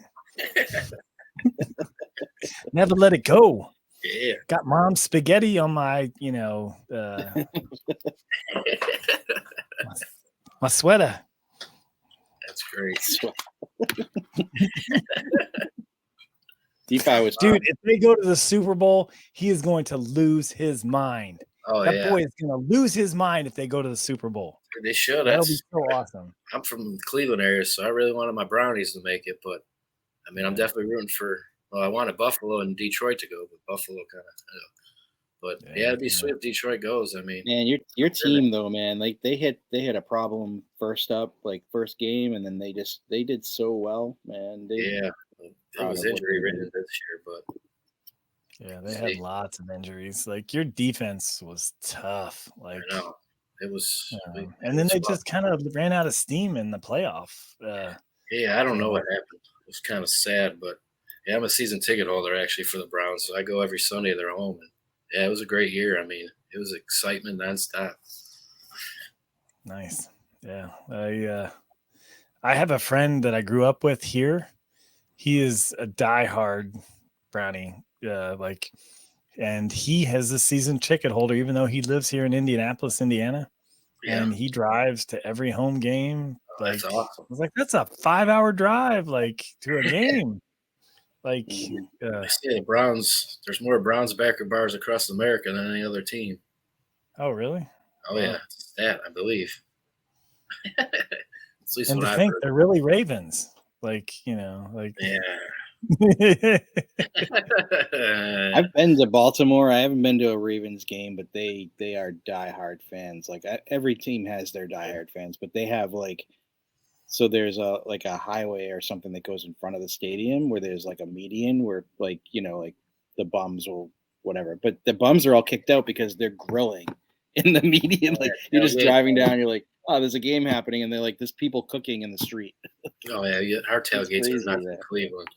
Never let it go. Yeah. Got mom's spaghetti on my, my sweater. That's great. DeFi was dude. If they go to the Super Bowl, he is going to lose his mind. Oh, that boy is going to lose his mind if they go to the Super Bowl. They should. That'll be so awesome. I'm from the Cleveland area, so I really wanted my Brownies to make it. But I mean, I'm definitely rooting for. Well, I wanted Buffalo and Detroit to go, but Buffalo kind of. But yeah, it'd be sweet if Detroit goes. I mean, man, your team though, man, like they hit a problem first game, and then they did so well, man. It was injury ridden this year, but yeah, they had lots of injuries. Like your defense was tough. Like I know it was, and then they just kind of ran out of steam in the playoff. I don't know what happened. It was kind of sad, but yeah, I'm a season ticket holder actually for the Browns, so I go every Sunday. They're home, and yeah, it was a great year. I mean, it was excitement nonstop. Nice. Yeah. I have a friend that I grew up with here. He is a diehard Brownie. And he has a season ticket holder, even though he lives here in Indianapolis, Indiana. Yeah. And he drives to every home game. That's awesome. I was like, that's a 5-hour drive, to a game. I see the Browns. There's more Browns backer bars across America than any other team. Oh, really? Oh, yeah. It's a stat, I believe. At least and to think they're really Ravens. Yeah. I've been to Baltimore. I haven't been to a Ravens game, but they are diehard fans. Like every team has their diehard fans, but they have so there's a highway or something that goes in front of the stadium where there's a median where the bums will whatever, but the bums are all kicked out because they're grilling in the median. You're just driving down, you're like, oh, there's a game happening, and they're like, there's people cooking in the street. Oh yeah, our tailgates are not in Cleveland.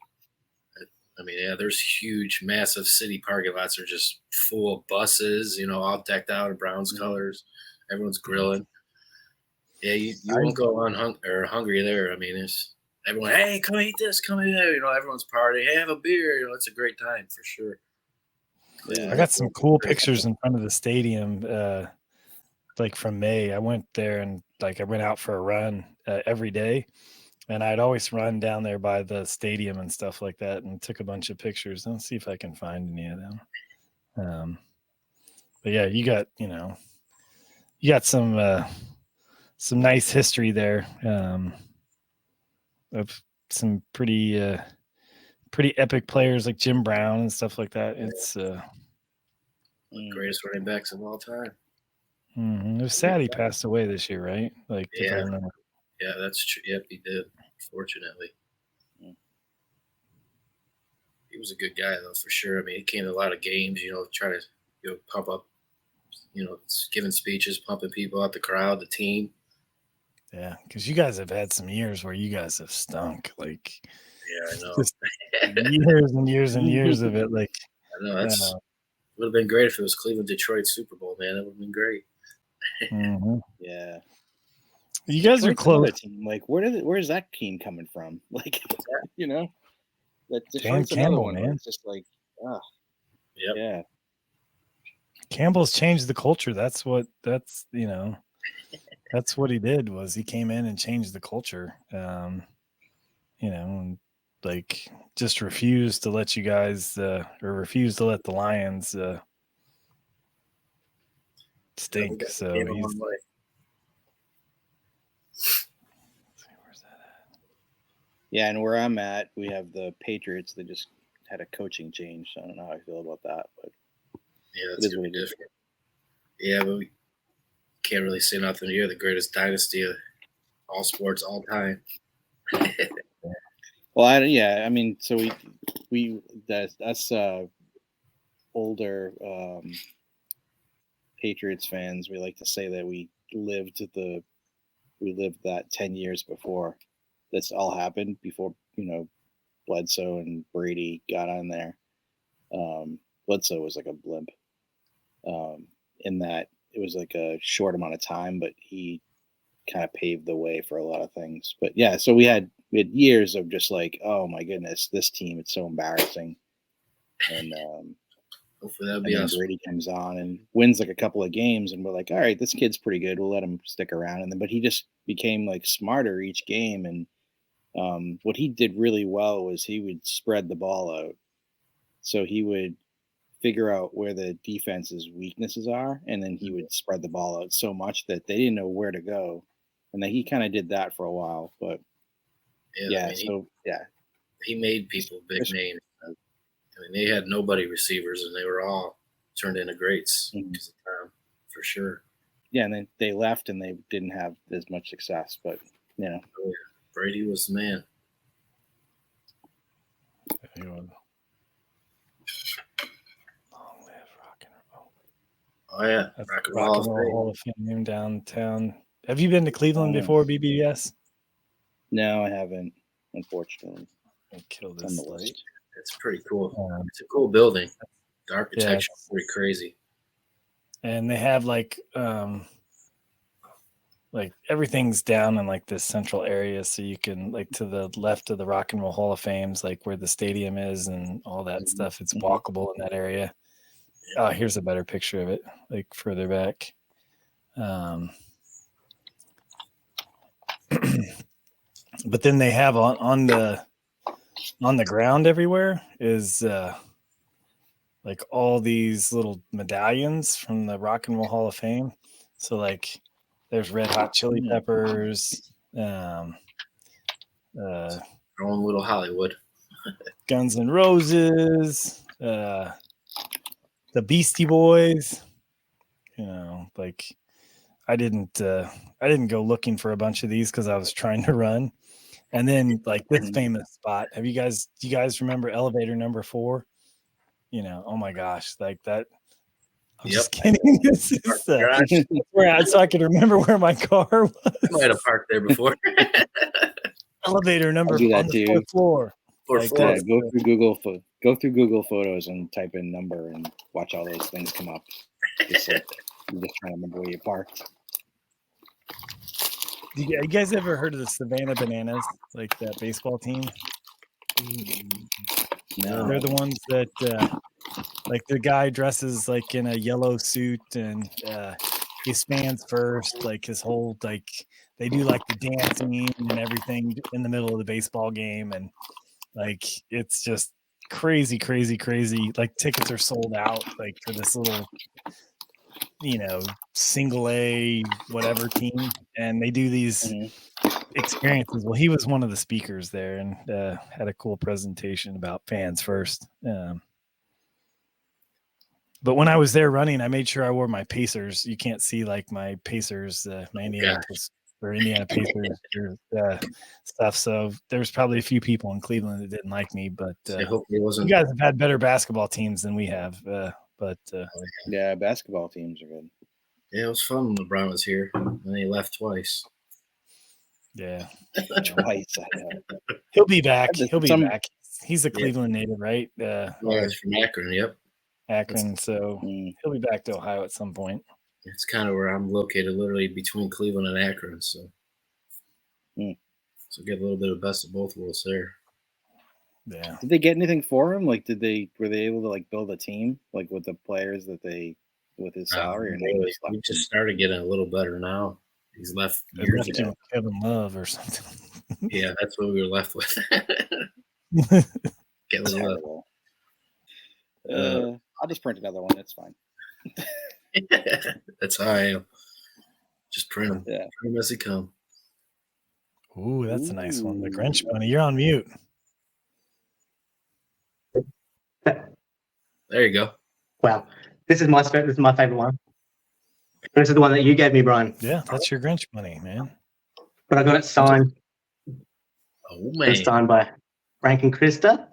I mean, yeah, there's huge, massive city parking lots are just full of buses, all decked out in Browns colors. Everyone's grilling. Yeah, you won't go hungry there. I mean, it's everyone. Hey, come eat this, come eat that. Everyone's partying. Hey, have a beer. It's a great time for sure. Yeah, I got some cool pictures in front of the stadium. From May, I went there and I went out for a run every day, and I'd always run down there by the stadium and stuff like that, and took a bunch of pictures. Let's see if I can find any of them. But yeah, you got some nice history there of some pretty epic players like Jim Brown and stuff like that. It's greatest running backs of all time. It was sad he passed away this year, right? If I remember. Yeah, that's true. Yep, he did. Fortunately, he was a good guy though, for sure. I mean, he came to a lot of games. Try to pump up. Giving speeches, pumping people out the crowd, the team. Yeah, because you guys have had some years where you guys have stunk. Yeah, I know. Just years and years and years of it. I know that's would have been great if it was Cleveland Detroit Super Bowl, man. It would have been great. Yeah. You guys are close. Team. Where's that team coming from? That Dan Campbell, man. It's just Yep. Yeah. Campbell's changed the culture. That's what he did. Was he came in and changed the culture. Just refused to let you guys or refused to let the Lions stink. So he's yeah, and where I'm at, we have the Patriots that just had a coaching change. So I don't know how I feel about that, but yeah, that's gonna be different. Yeah, but we can't really say nothing. You're the greatest dynasty of all sports, all time. Well, I mean, so us older Patriots fans, we like to say that we lived that 10 years before this all happened, before Bledsoe and Brady got on there. Bledsoe was like a blimp, in that it was like a short amount of time, but he kind of paved the way for a lot of things. But yeah, so we had years of just oh my goodness, this team, it's so embarrassing. And hopefully that'll be us. Brady comes on and wins a couple of games, and we're like, all right, this kid's pretty good. We'll let him stick around. And then, but he just became smarter each game. And what he did really well was he would spread the ball out. So he would figure out where the defense's weaknesses are, and then he would spread the ball out so much that they didn't know where to go. And then he kind of did that for a while, but yeah. He made people big names. I mean, they had nobody receivers, and they were all turned into greats because of time, for sure. Yeah, and then they left, and they didn't have as much success. But Brady was the man. Long live rock and roll. Oh yeah, That's Rock and Rock and Roll Roll Hall of Fame downtown. Have you been to Cleveland before, BBS? No, I haven't, unfortunately. I'll kill It's on this the light. list. It's pretty cool. It's a cool building. The architecture is pretty crazy. And they have like everything's down in like this central area, so you can like to the left of the Rock and Roll Hall of Fame's like where the stadium is and all that stuff. It's walkable in that area. Oh, here's a better picture of it, like further back. But then they have on the ground everywhere is like all these little medallions from the Rock and Roll Hall of Fame. So like there's Red Hot Chili Peppers, Our own little Hollywood. Guns N' Roses, the Beastie Boys. You know, like I didn't go looking for a bunch of these because I was trying to run. And then like this famous spot. Do you guys remember elevator number 4? You know, oh my gosh, like that. I'm just kidding. This is so I could remember where my car was. I might have parked there before. Elevator number on the 4th floor. Yeah, go through Google Photos and type in number and watch all those things come up. Just trying to remember where you parked. You guys ever heard of the Savannah Bananas, like that baseball team? No. They're the ones that like the guy dresses like in a yellow suit and he stands first, like his whole like they do like the dancing and everything in the middle of the baseball game, and like it's just crazy. Like tickets are sold out like for this little single A whatever team, and they do these experiences. Well, he was one of the speakers there and had a cool presentation about fans first. But when I was there running, I made sure I wore my Pacers. You can't see like my Pacers, my Indiana Pacers stuff. So there's probably a few people in Cleveland that didn't like me, but I hope it wasn't. You guys have had better basketball teams than we have. Yeah, basketball teams are good. Yeah, it was fun when LeBron was here, and he left twice. Yeah, twice. He'll be back. Back. He's a Cleveland native, right? He's from Akron. Yep. Akron, so he'll be back to Ohio at some point. It's kind of where I'm located, literally between Cleveland and Akron, so get a little bit of best of both worlds there. Yeah. Did they get anything for him? Like, were they able to like build a team like with the players with his salary? We just started getting a little better now. He's left years ago. Kevin Love or something. Yeah, that's what we were left with. Kevin Love. I'll just print another one. It's fine. That's how I am. Just print them. Yeah. Print them as they come. Ooh, that's a nice one. The Grinch Bunny. You're on mute. There you go. Wow. This is my favorite one. This is the one that you gave me, Brian. Yeah, that's your Grinch Bunny, man. But I got it signed. Oh, man. It's signed by Frank and Krista.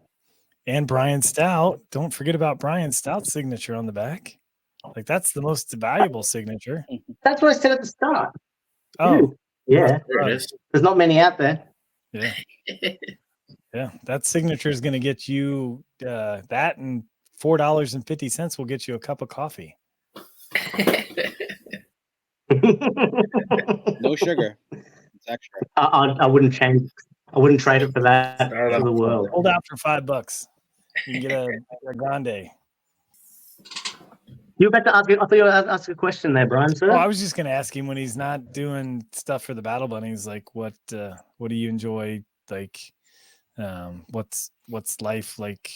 And Brian Stout. Don't forget about Brian Stout's signature on the back. Like, that's the most valuable signature. That's what I said at the start. Oh. Ooh, yeah. There it is. There's not many out there. Yeah. Yeah. That signature is going to get you that, and $4.50 will get you a cup of coffee. No sugar. It's extra. I wouldn't change. I wouldn't trade it for that for the world. Hold out for $5. You can get a grande. You were about to ask. I thought you were about to ask a question there, Brian. Sir? Well, I was just going to ask him, when he's not doing stuff for the Battle Bunnies, like what do you enjoy? Like, what's life like?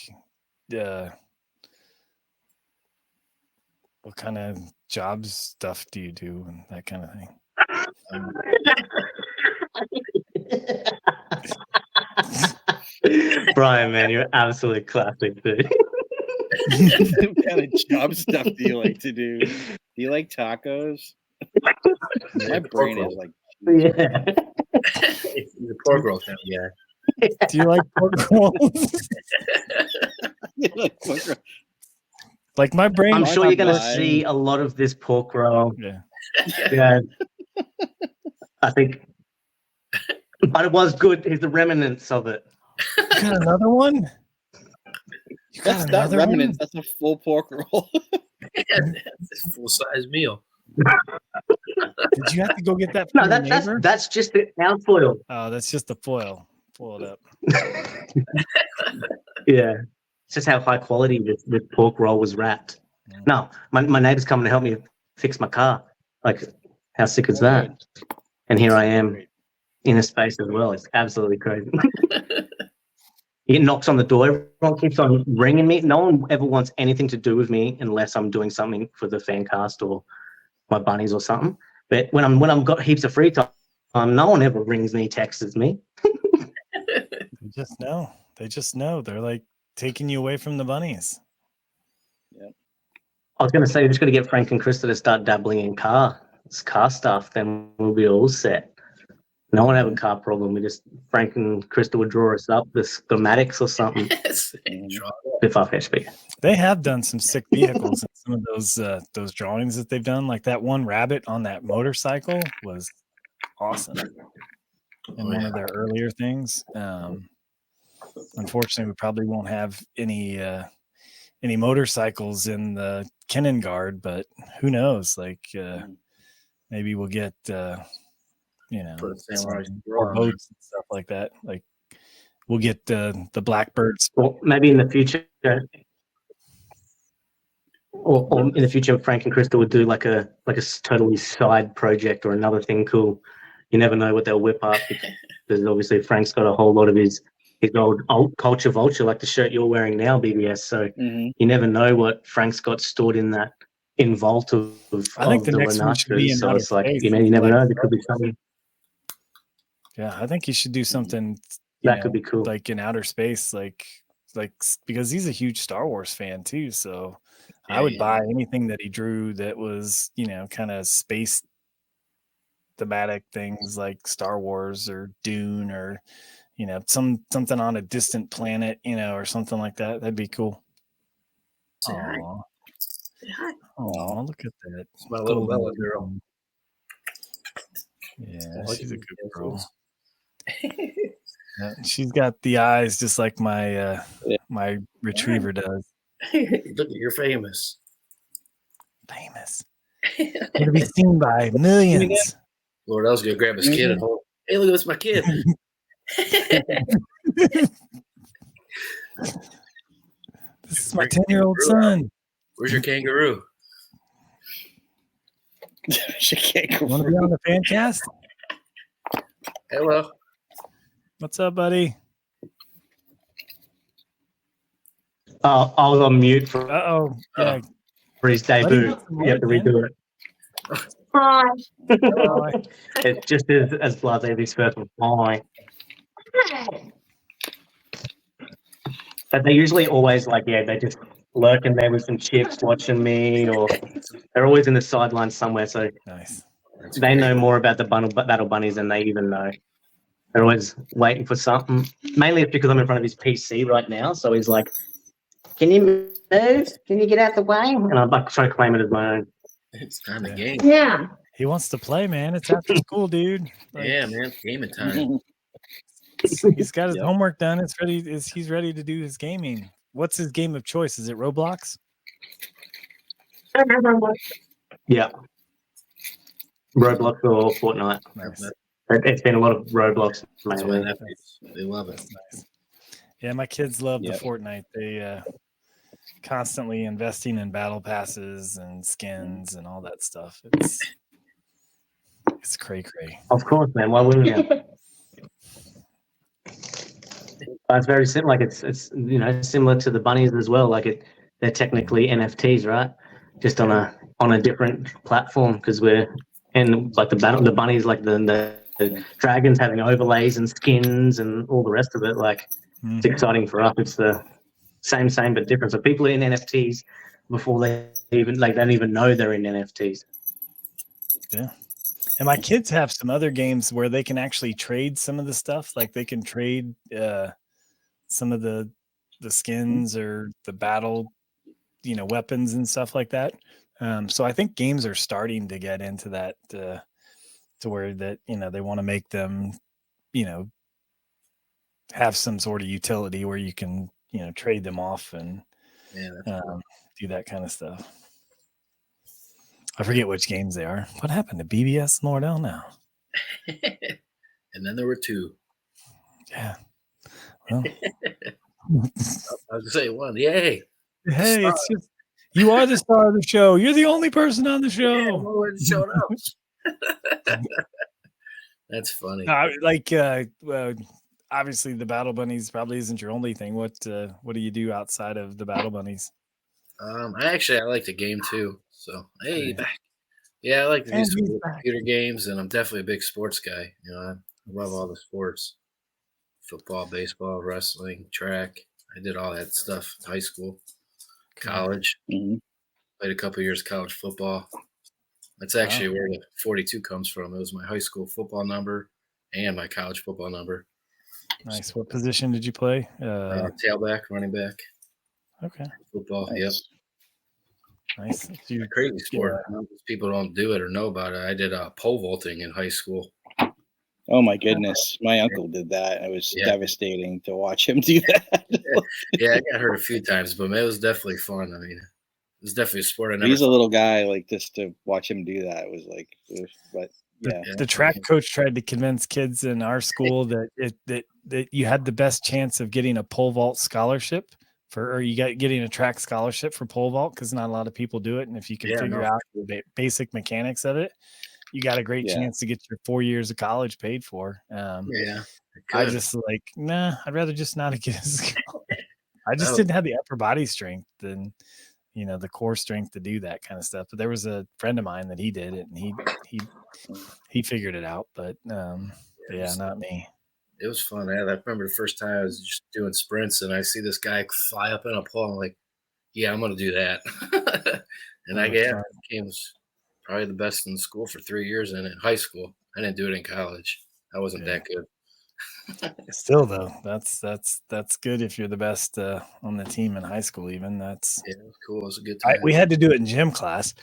what kind of job stuff do you do and that kind of thing? Brian, man, you're absolute classic, dude. What kind of job stuff do you like to do? Do you like tacos? My brain is like, Yeah. He's a pork roll kind of guy. Do you like pork rolls? Like my brain. I'm sure you're going to Why? see a lot of this pork roll. Yeah. Yeah. I think. But it was good. Here's the remnants of it. You got another one? You got that's not another remnants. one? That's a full pork roll. It's a full-size meal. Did you have to go get that No, from your neighbor? that's just the foil. Oh, that's just the foil. Foiled up. Yeah. It's just how high quality this pork roll was wrapped. No, my neighbor's coming to help me fix my car. Like, how sick is that? And here I am in a space as well. It's absolutely crazy. He knocks on the door. Everyone keeps on ringing me. No one ever wants anything to do with me unless I'm doing something for the Fancast or my bunnies or something. But when I'm got heaps of free time, no one ever rings me, texts me. They just know. They just know. They're like taking you away from the bunnies. I was going to say, we're just going to get Frank and Krista to start dabbling in car stuff. Then we'll be all set. No one have a car problem. We just Frank and Krista would draw us up the schematics or something. Bit far-fetched, but They have done some sick vehicles in some of those drawings that they've done. Like that one rabbit on that motorcycle was awesome in one of their earlier things. Unfortunately, we probably won't have any motorcycles in the Kenengard, but who knows? Like maybe we'll get more boats and stuff like that. Like we'll get the Blackbirds. Well, maybe in the future, or in the future, Frank and Krista would do like a totally side project or another thing cool. You never know what they'll whip up because obviously Frank's got a whole lot of his old culture vulture, like the shirt you're wearing now, BBS. So you never know what Frank's got stored in that vault of I think the the next one should be in Lenatras. So outer it's like space. you never know. There could be something Yeah, I think you should do something that could be cool. like in outer space, like because he's a huge Star Wars fan too. So I would buy anything that he drew that was kind of space thematic things like Star Wars or Dune or something on a distant planet, or something like that. That'd be cool. Aw. Oh, look at that. It's my little Bella girl. Yeah, she's a good girl. Yeah, she's got the eyes just like my my retriever does. Look, you're famous. Famous. Going to be seen by millions. Lord, I was going to grab his kid and hold. Hey, look, that's my kid. This is my 10-year-old son. Where's your kangaroo? She can't go. Want to be on the Fancast? Hello. What's up, buddy? I was on mute for his debut. You have to redo it. Hi. It's just as blasé as his first one. Hi. But they're usually always like, they just lurking there with some chips watching me, or they're always in the sidelines somewhere. So nice. They know more about the Battle Bunnies than they even know. They're always waiting for something. Mainly it's because I'm in front of his PC right now. So he's like, can you move? Can you get out the way? And I'm like trying to claim it as my own. It's time to game. Yeah. He wants to play, man. It's after school, dude. Like, yeah, man. Gaming time. He's got his homework done. He's ready to do his gaming. What's his game of choice? Is it Roblox? Yeah. Roblox or Fortnite. Nice. It's been a lot of Roblox mainly. They love it. Nice. Yeah, my kids love the Fortnite. They constantly investing in battle passes and skins and all that stuff. It's cray. Of course, man. Why wouldn't you? It's very similar. Like it's similar to the bunnies as well. Like they're technically NFTs, right? just on a different platform because we're in like the bunnies, like the dragons having overlays and skins and all the rest of it. Like it's exciting for us. It's the same but different. So people are in NFTs before they don't even know they're in NFTs. Yeah. And my kids have some other games where they can actually trade some of the stuff. Like they can trade some of the skins or the battle, weapons and stuff like that. So I think games are starting to get into that to where that, they want to make them, have some sort of utility where you can, trade them off and do that kind of stuff. I forget which games they are. What happened to BBS and Lordell now? And then there were two. Yeah. Well, I was going to say one. Yay. Hey, it's just, you are the star of the show. You're the only person on the show. Yeah, no one showed up. That's funny. Obviously the Battle Bunnies probably isn't your only thing. What do you do outside of the Battle Bunnies? I like the game too. So hey, back. Yeah, I like to do some computer games, and I'm definitely a big sports guy. I love all the sports: football, baseball, wrestling, track. I did all that stuff in high school, college. Played a couple of years of college football. That's actually where the 42 comes from. It was my high school football number and my college football number. Nice. What position did you play? Tailback, running back. Okay. Football. Nice. Yep. Nice. It's a crazy sport. People don't do it or know about it. I did pole vaulting in high school. Oh my goodness. My uncle did that. It was devastating to watch him do that. Yeah, I got hurt a few times, but it was definitely fun. I mean, it was definitely a sport. He's a little guy, like just to watch him do that was like, but yeah. The track coach tried to convince kids in our school that you had the best chance of getting a pole vault scholarship getting a track scholarship for pole vault because not a lot of people do it. And if you can figure out the basic mechanics of it, you got a great chance to get your 4 years of college paid for. I just I'd rather just not get a scholarship. I just didn't have the upper body strength and, the core strength to do that kind of stuff. But there was a friend of mine that he did it and he figured it out, but not me. It was fun. I remember the first time I was just doing sprints and I see this guy fly up in a pole. I'm like, yeah, I'm going to do that. And I became probably the best in school for 3 years in high school. I didn't do it in college. I wasn't that good. Still though, that's good if you're the best on the team in high school. Even it was cool. It was a good time. We had to do it in gym class.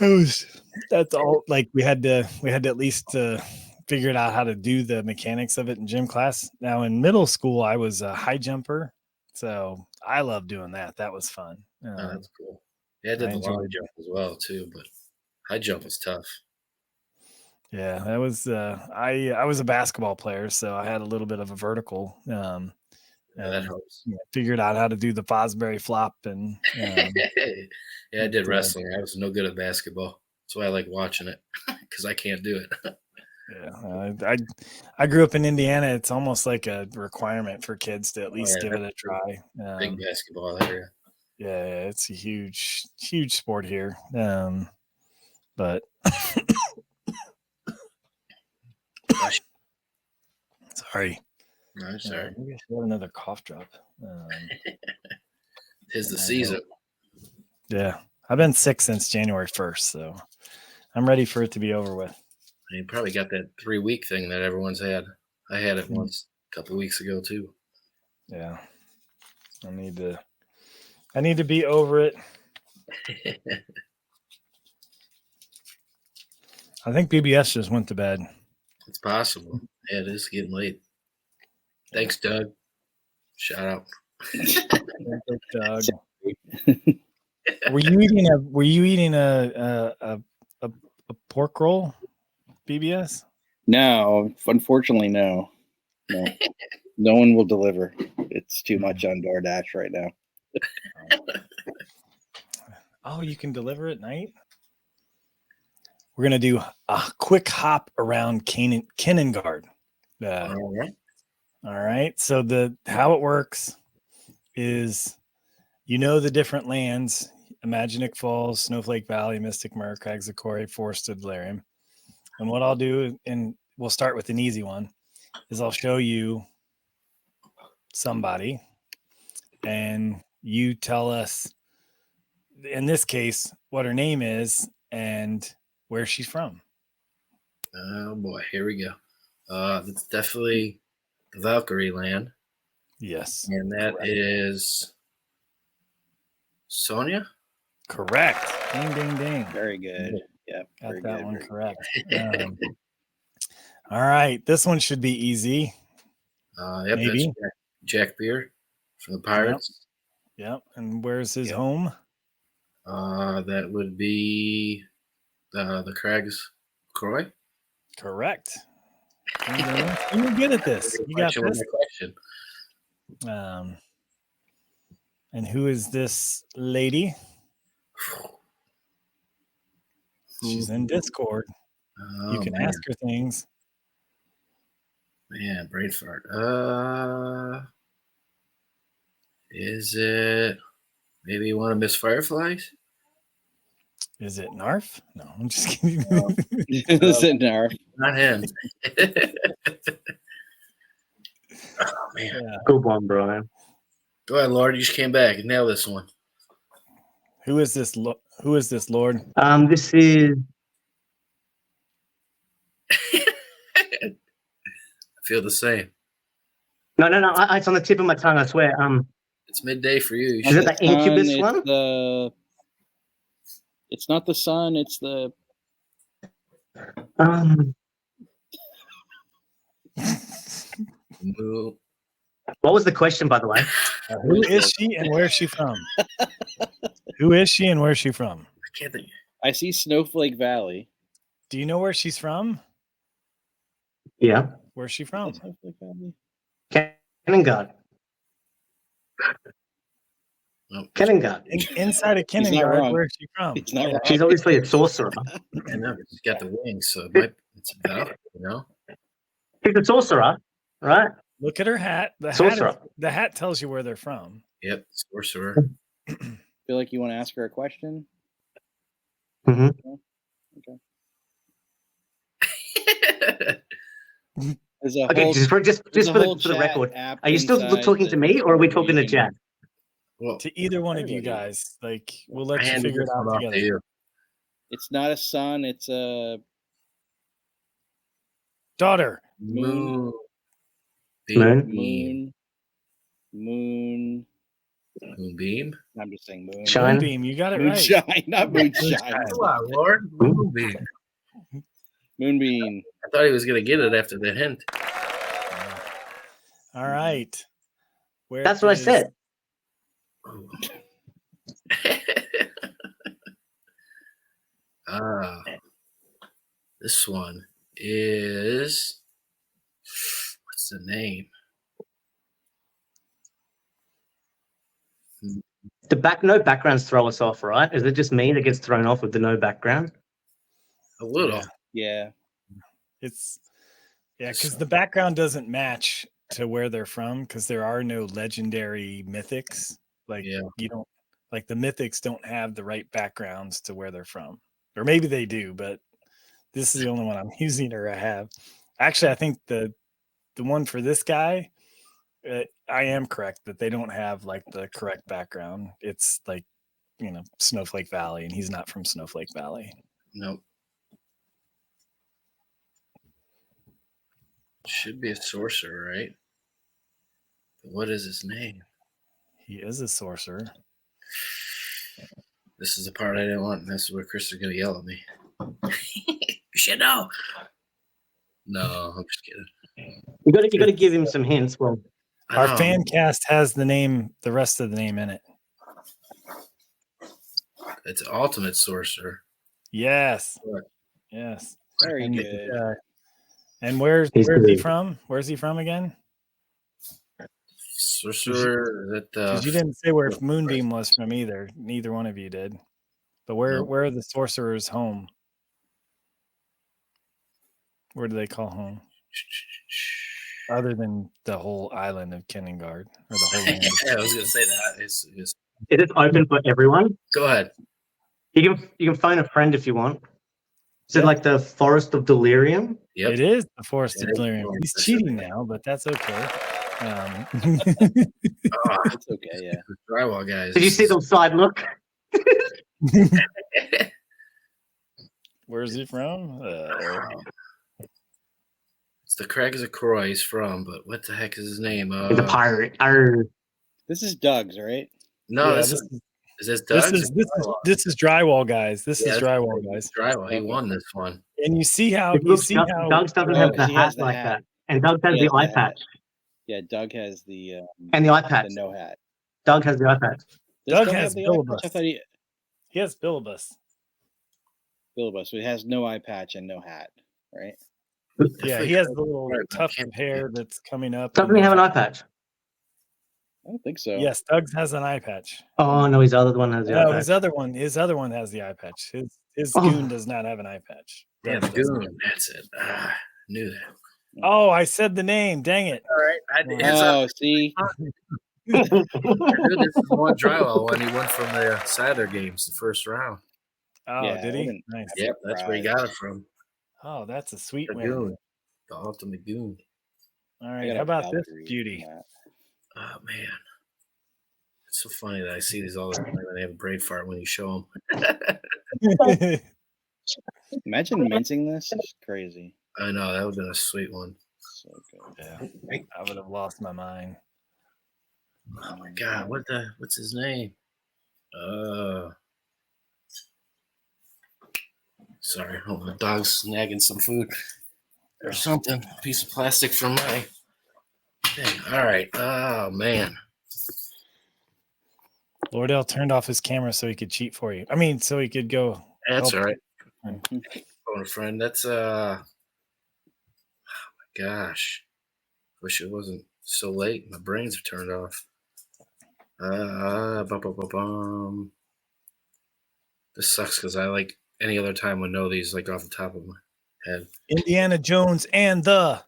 That's all. Like we had to at least figure out how to do the mechanics of it in gym class. Now in middle school, I was a high jumper, so I loved doing that. That was fun. That's cool. Yeah, I did the long jump as well too, but high jump was tough. Yeah, that was I was a basketball player, so I had a little bit of a vertical. That helps. Figured out how to do the Fosbury flop and I did wrestling. I was no good at basketball. That's why I like watching it because I can't do it. Yeah, I grew up in Indiana. It's almost like a requirement for kids to at least give it a try. Big basketball area. Yeah, it's a huge sport here. But sorry. No, sorry. Maybe I should have another cough drop. 'Tis the season. Yeah, I've been sick since January 1st, so I'm ready for it to be over with. You probably got that 3-week thing that everyone's had. I had it once a couple of weeks ago too. Yeah, I need to be over it. I think BBS just went to bed. It's possible. Yeah, it is getting late. Thanks, Doug. Shout out. Doug. Were you eating a pork roll, BBS? No, unfortunately, no. No one will deliver. It's too much on DoorDash right now. Oh, you can deliver at night? We're going to do a quick hop around Keningard. All right. So how it works is, the different lands, Imaginic Falls, Snowflake Valley, Mystic Mer, Crags of Quarry, Forested Valerian. And what I'll do, and we'll start with an easy one, is I'll show you somebody, and you tell us, in this case, what her name is and where she's from. Oh boy, here we go. It's definitely Valkyrie land. Yes. And that is Sonia? Correct. Ding, ding, ding. Very good. Yeah. Got that one correct. All right. This one should be easy. Yep, Maybe. that's Jack Beard from the Pirates. Yep. And where's his home? That would be the Crags Croy. Correct. You're good at this. You got this. Question. And who is this lady? She's in Discord. You can ask her things. Man, brain fart. Is it maybe one of Miss Fireflies? Is it Narf? No, I'm just kidding. Is it Narf? Not him. Oh man. Yeah. Good one, Brian. Go ahead, Lord. You just came back. Nail this one. Who is this? Who is this, Lord? This is. I feel the same. No. It's on the tip of my tongue. I swear. It's midday for you. Is it the Incubus one? It's not the sun. It's the. What was the question, by the way? Who is she and where is she from? Who is she and where is she from? I can't think. I see Snowflake Valley. Do you know where she's from? Yeah. Where's she from? Snowflake Valley. Keningard. Nope. Keningard. Inside of Keningard, where's she from? She's obviously a sorcerer. I know. She's got the wings, so it's about, She's a sorcerer, right? Look at her hat. The hat tells you where they're from. Yep, sorcerer. Feel like you want to ask her a question? Mm-hmm. Okay. Okay, just for the record, are you still talking to me, or are we talking to Jad? Well, to either one of you guys, like we'll let you figure it out together. It's not a sun; it's a daughter. Moon. Moonbeam. I'm just saying moon. Shine. Moonbeam. You got it Moonshine, right. not moonshine. Come on, Lord. Moonbeam. Moonbeam. I thought he was going to get it after the hint. All right. That's what I said. This one is, what's the name? No backgrounds throw us off, right? Is it just me that gets thrown off with the no background? A little. Yeah. It's because the background doesn't match to where they're from, because there are no legendary mythics. Like you don't, like the mythics don't have the right backgrounds to where they're from, or maybe they do, but this is the only one I'm using or I have. Actually, I think the one for this guy, I am correct that they don't have like the correct background. It's like, Snowflake Valley, and he's not from Snowflake Valley. Nope. Should be a sorcerer, right? But what is his name? He is a sorcerer. This is the part I didn't want. This is where Chris is going to yell at me. You should know. No, I'm just kidding. You got to give him some hints. Well, our Fancast has the rest of the name in it. It's ultimate sorcerer. Yes. Yes. Very good. And where's he from? Where's he from again? Sorcerer. Because you didn't say where Moonbeam was from either. Neither one of you did. But where are the sorcerer's home? Where do they call home? Other than the whole island of Keningard, or the whole land. I was going to say that. It is open for everyone. Go ahead. You can phone a friend if you want. Is it Yeah. like the Forest of Delirium? Yep. It is the Forest of It is. Delirium. He's That's cheating it. now, but that's okay. It's okay, yeah. The drywall guys. Did you see the side look? Where's he from? It's the Crags of Croy he's from, but what the heck is his name? He's a pirate. Arr. This is Doug's, right? No, Yeah, this this is Doug's? This is drywall, guys. This Yeah, is that's drywall, guys. Drywall. He won this one. And you see how Doug's doesn't have the he has hat the like hat. that, and Doug has He the has the eye hat. patch. Yeah, Doug has the And the eye patch. no hat. Doug has the eye patch. Does Doug have has the eye patch? Billibus. I thought he He has Billibus. Billibus, so he has no eye patch and no hat, right? Yeah, he has the little Right, tuft of hair that's coming up. Doesn't and he have an the- eye patch? I don't think so. Yes, Doug's has an eye patch. Oh no, his other one has the eye No, patch. his other one has the eye patch. His Oh. goon does not have an eye patch. Yeah, Doug's the doesn't. goon. That's it. Knew that. Oh, I said the name. Dang it. All right. See, I knew this is one drywall one. He won from the Sather games, the first round. Oh, Yeah, did I he? wouldn't- Nice. Yep, that's where he got it from. Oh, that's a sweet The win. goon. The ultimate goon. All I right. got How a about this Valkyrie beauty? on that. Oh man, it's so funny that I see these all the time and they have a brain fart when you show them. Imagine minting this. It's crazy. I know that would have been a sweet one. So good. Yeah, I would have lost my mind. Oh my god, what's his name? Sorry, oh, my dog's snagging some food or something. A piece of plastic from my thing. All right. Oh man. Lordell turned off his camera so he could cheat for you. I mean, so he could go. That's Oh. all right. Phone a friend. That's oh my gosh. Wish it wasn't so late. My brains are turned off. This sucks because I like any other time would know these like off the top of my head. Indiana Jones and the.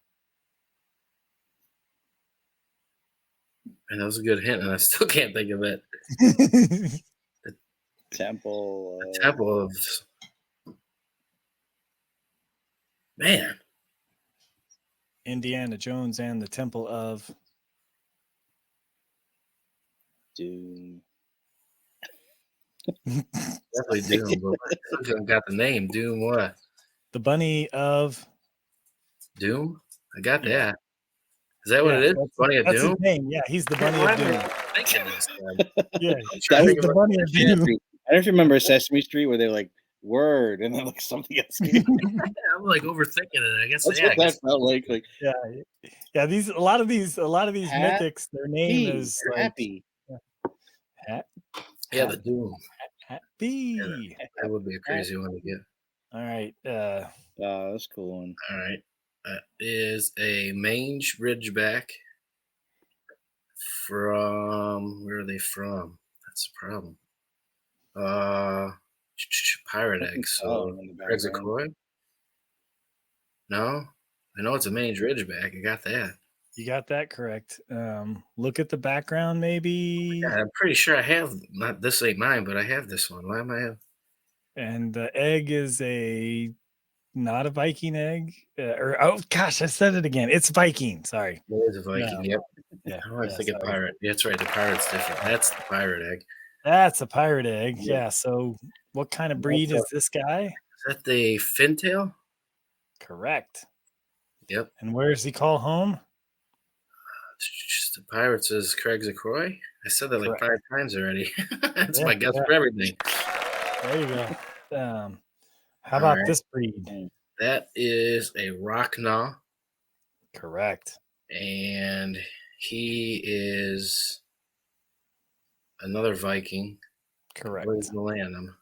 And that was a good hint, and I still can't think of it. Temple. Temple of Man. Indiana Jones and the Temple of. Doom. Definitely Doom, but I still haven't got the name. Doom what? The Bunny of. Doom? I got that. Is that what it is? Bunny of That's Doom? his name. Yeah, he's the Bunny Why of am I Doom. thinking this? Yeah, I'm he's trying to think the of Bunny of Doom. I don't know if you remember Sesame Street where they're like word and then like something else. I'm like overthinking it. I guess That's yeah. what that felt like. Like Yeah. A lot of these Happy. mythics, their name is like happy. Yeah, the Doom. Happy. That would be a crazy one to get. All right. Oh, that's a cool one. All right. That is a mange ridgeback from where are they from? That's the problem. Pirate egg. So in the Craig's a background. Croy? No? I know it's a mange ridgeback. I got that. You got that correct. Look at the background, maybe. Yeah, I'm pretty sure I have not this ain't mine, but I have this one. Why am I have And the egg is not a Viking egg. Oh gosh, I said it again. It's Viking. Sorry. It is a Viking, yep. Yeah. I was thinking pirate. Yeah, that's right. The pirate's different. That's the pirate egg. That's a pirate egg. Yeah. Yeah. So what kind of breed is this guy? Is that the fintail? Correct. Yep. And where does he call home? Just the pirate says Craig's a Croy. I said that like Correct. 5 times already. That's Yeah, my guess yeah. for everything. There you go. How All about right. this breed? That is a Rocknaw, Correct. and he is another Viking. Correct. Where's the land? I'm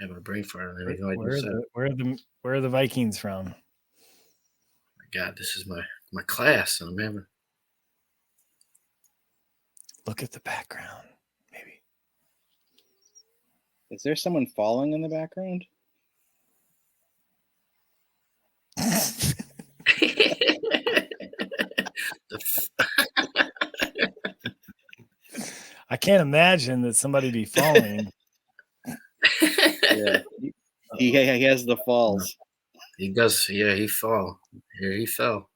having a brain fart. I have no idea. Where are the Vikings from? My God, this is my class, and I'm having. Look at the background, maybe. Is there someone falling in the background? can't imagine that somebody be following. Yeah, he has the falls. He does. Yeah, he fell. Here he fell.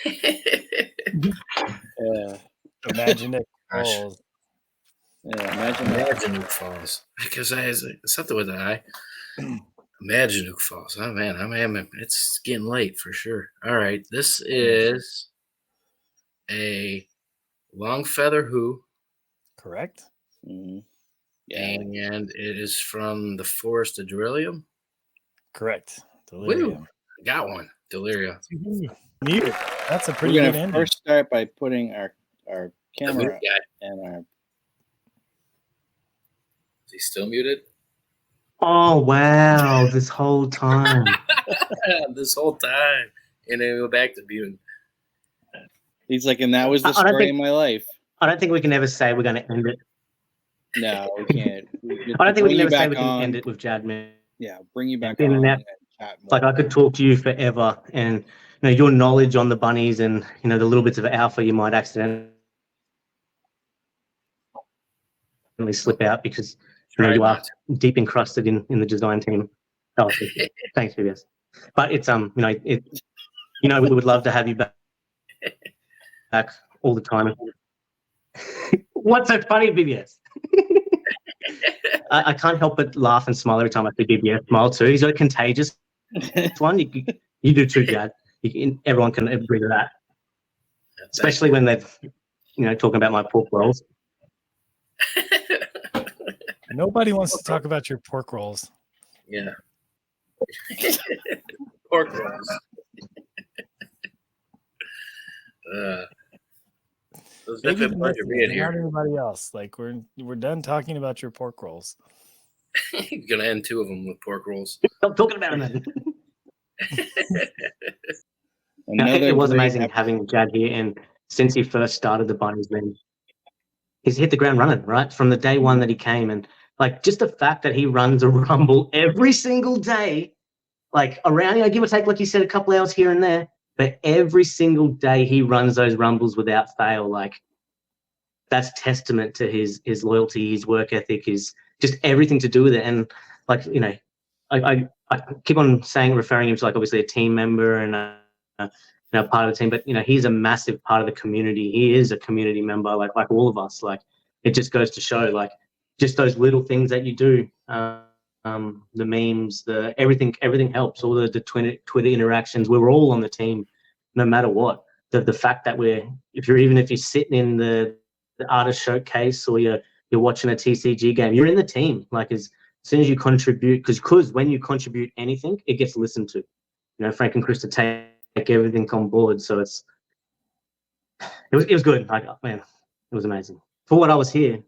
Yeah, Imagine it Gosh. falls. yeah. Imagine that. Imagine Nuke Falls. Because I has something with an I. Imagine Nuke Falls. Oh man, it's getting late for sure. All right, this is a long feather who, Correct. Mhm. Yeah, and it is from the Forest of Delirium. Correct. Woo! Delirium. Got one. Delirium. Muted. That's a pretty we're good gonna ending. first start by putting our The camera mute guy. and our. Is he still muted? Oh wow! This whole time. This whole time, and then go back to muting. He's like, and that was the I don't story think- of my life. I don't think we can ever say we're going to end it. No, we can't. I don't think we Bring can you ever say back we can on. end it with Jad, man. Yeah, bring you back In on that- and chat more. Like I could talk to you forever, and your knowledge on the bunnies and the little bits of alpha you might accidentally slip out because Try you are not. deep encrusted in the design team. Oh, thanks, BBS. But it's we would love to have you back all the time. What's so funny, BBS? I can't help but laugh and smile every time I see BBS smile too. He's got a contagious one. You do too, Jad. Everyone can agree to that, especially when they're talking about my pork rolls. Nobody wants to talk about your pork rolls. Yeah. Pork rolls. It was Maybe definitely a pleasure being not here. everybody else. Like we're done talking about your pork rolls. You're gonna end two of them with pork rolls. Stop talking about him. Another It was great amazing having Jad here, and since he first started the bunnies, then he's hit the ground running, right? From the day one that he came, and like just the fact that he runs a rumble every single day, like around, give or take, like you said, a couple hours here and there, but every single day he runs those rumbles without fail. Like that's testament to his loyalty, his work ethic, his just everything to do with it. And like I keep on referring him to like obviously a team member and part of the team, but he's a massive part of the community. He is a community member, like all of us. Like it just goes to show, like just those little things that you do, the memes, the everything helps. All the Twitter interactions. We're all on the team, no matter what. The fact that if you're sitting in the artist showcase or you're watching a TCG game, you're in the team. Like as soon as you contribute, because when you contribute anything, it gets listened to. Frank and Krista take everything on board. So it was good. Like, man, it was amazing. For what I was here,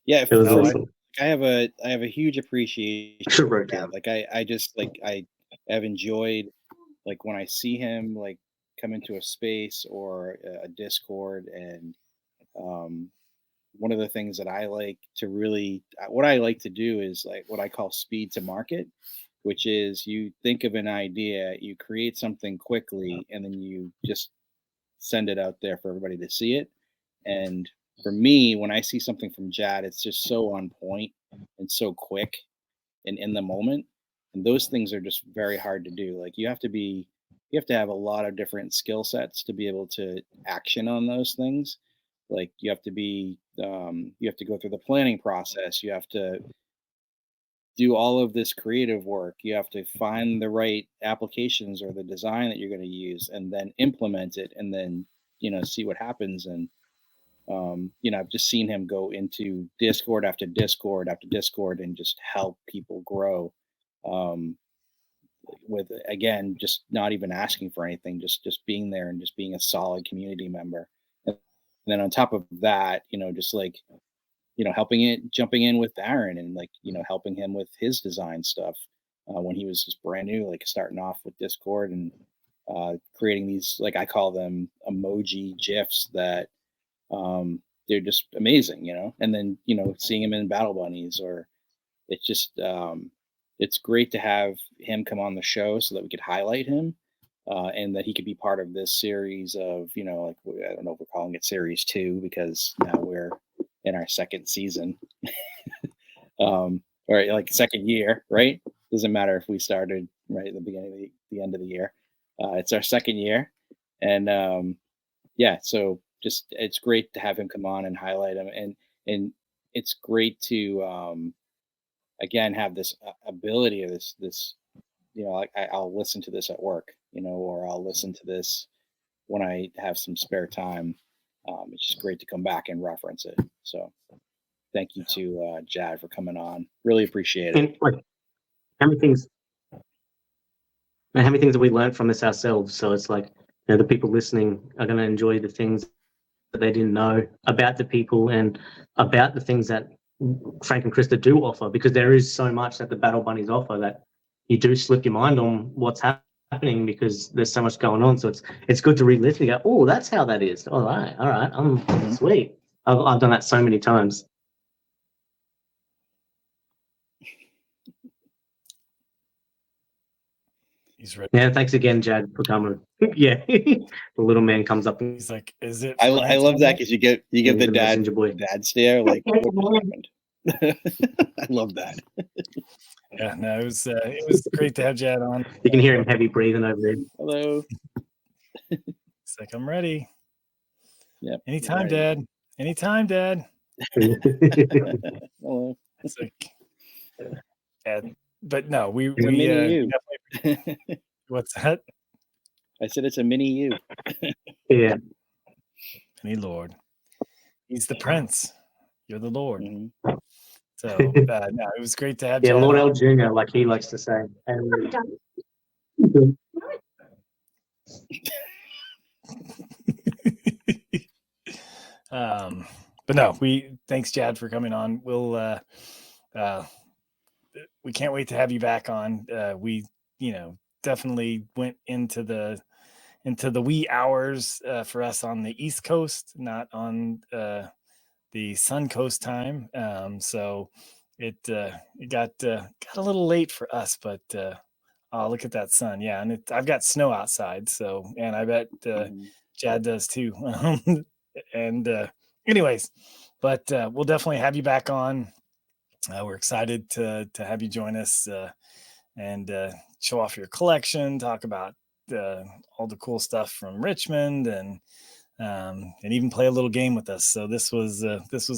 yeah, it was awesome. I have a huge appreciation. Should wrote down. Like I just like I have enjoyed like when I see him like come into a space or a Discord, and one of the things that I like to what I like to do is like what I call speed to market, which is you think of an idea, you create something quickly, and then you just send it out there for everybody to see it. And for me, when I see something from Jad, it's just so on point and so quick and in the moment. And those things are just very hard to do. Like you have to have a lot of different skill sets to be able to action on those things. Like you have to go through the planning process. You have to do all of this creative work. You have to find the right applications or the design that you're going to use, and then implement it, and then see what happens. And I've just seen him go into Discord after Discord after Discord and just help people grow. With again, just not even asking for anything, just being there and just being a solid community member. And then on top of that, just like jumping in with Aaron and like helping him with his design stuff when he was just brand new, like starting off with Discord and creating these, like I call them emoji gifs that they're just amazing, and then seeing him in Battle Bunnies, or it's just it's great to have him come on the show so that we could highlight him. and that he could be part of this series of, I don't know if we're calling it series 2 because now we're in our second season, or like second year, right? Doesn't matter if we started right at the beginning of the end of the year. It's our second year, and so just it's great to have him come on and highlight him, and it's great to again have this ability of this. I'll listen to this at work, or I'll listen to this when I have some spare time. It's just great to come back and reference it. So thank you to JAD for coming on. Really appreciate it. And like, how many things that we learned from this ourselves? So it's like, the people listening are going to enjoy the things that they didn't know about the people and about the things that Frank and Krista do offer, because there is so much that the Battle Bunnies offer that you do slip your mind on what's happening because there's so much going on. So it's good to re-listen and go, oh, that's how that is. All right. Sweet. I've done that so many times. He's ready. Yeah, thanks again, JAD, for coming. Yeah, the little man comes up and He's like, "Is it?" I love that because you get the dad stare, like what happened. I love that. Yeah, no, it was great to have JAD on. You can hear him heavy breathing over there. Hello. It's like, I'm ready. Yeah. Anytime, Dad. Anytime, Dad. Hello. It's like, yeah, but no, we mini you. definitely. What's that? I said it's a mini you. Yeah. Mini Lord. He's the prince. You're the Lord. Mm-hmm. So no, it was great to have. Yeah, JAD Lord on. L Jr., like he likes to say. But no, thanks JAD for coming on. We'll we can't wait to have you back on. We definitely went into the wee hours for us on the East Coast, not on the Sun Coast time. So it got a little late for us, but oh, look at that sun. Yeah, and I've got snow outside, so, and I bet JAD does too. And anyways, but we'll definitely have you back on. We're excited to have you join us and show off your collection, talk about all the cool stuff from Richmond, and even play a little game with us. So this was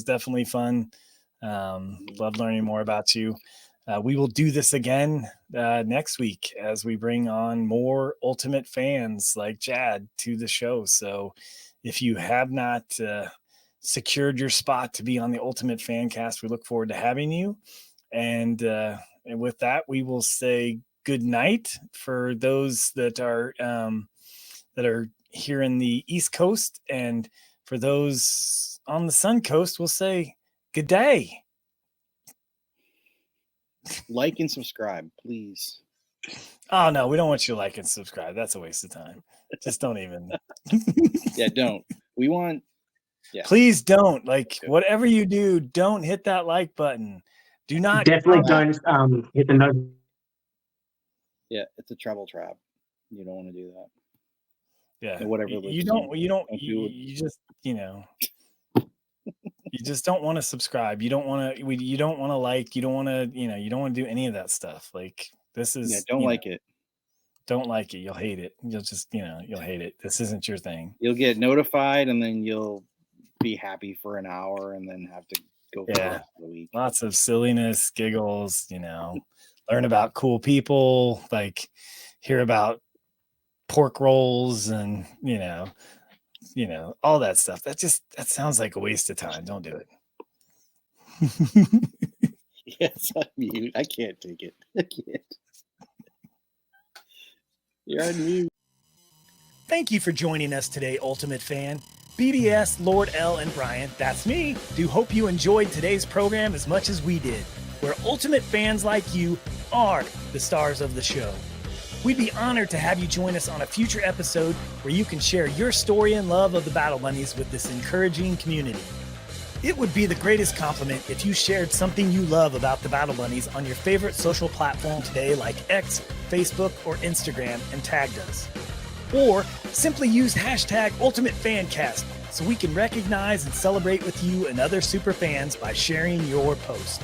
definitely fun. Love learning more about you. We will do this again next week as we bring on more ultimate fans like JAD to the show. So if you have not secured your spot to be on the Ultimate Fancast, we look forward to having you. And with that, we will say good night for those that are here in the East Coast, and for those on the Sun Coast, we'll say good day. Like and subscribe, please. Oh no, we don't want you to like and subscribe. That's a waste of time. Just don't even. Yeah, don't. We want. Yeah. Please don't. Like, whatever you do, don't hit that like button. Do not. Definitely don't hit the note. Yeah, it's a trouble trap. You don't want to do that. Yeah. Or whatever. You just, you just don't want to subscribe. You don't want to, you don't want to like, you don't want to, you don't want to do any of that stuff. Like, this is. Yeah, don't like it. Don't like it. You'll hate it. You'll just, you'll hate it. This isn't your thing. You'll get notified and then you'll be happy for an hour and then have to go for the rest of the week. Lots of silliness, giggles, learn about cool people, like hear about pork rolls and, all that stuff. That sounds like a waste of time. Don't do it. Yes, I'm mute. I can't take it. I can't. You're on mute. Thank you for joining us today, Ultimate Fan. BBS, Lord L, and Brian, that's me, do hope you enjoyed today's program as much as we did, where ultimate fans like you are the stars of the show. We'd be honored to have you join us on a future episode where you can share your story and love of the Battle Bunnies with this encouraging community. It would be the greatest compliment if you shared something you love about the Battle Bunnies on your favorite social platform today, like X, Facebook, or Instagram, and tagged us. or simply use hashtag UltimateFancast so we can recognize and celebrate with you and other super fans by sharing your post.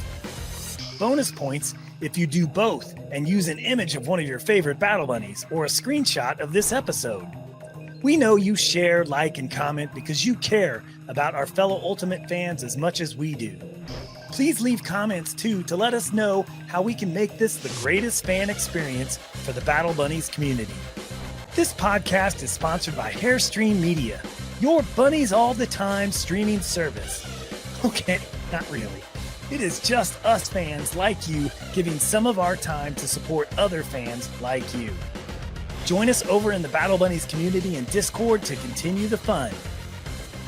Bonus points if you do both and use an image of one of your favorite Battle Bunnies or a screenshot of this episode. We know you share, like, and comment because you care about our fellow Ultimate fans as much as we do. Please leave comments too to let us know how we can make this the greatest fan experience for the Battle Bunnies community. This podcast is sponsored by Hairstream Media, your bunnies all the time streaming service. Okay, not really. It is just us fans like you giving some of our time to support other fans like you. Join us over in the Battle Bunnies community and Discord to continue the fun.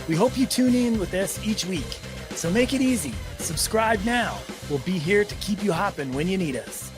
We hope you tune in with us each week. So make it easy. Subscribe now. We'll be here to keep you hopping when you need us.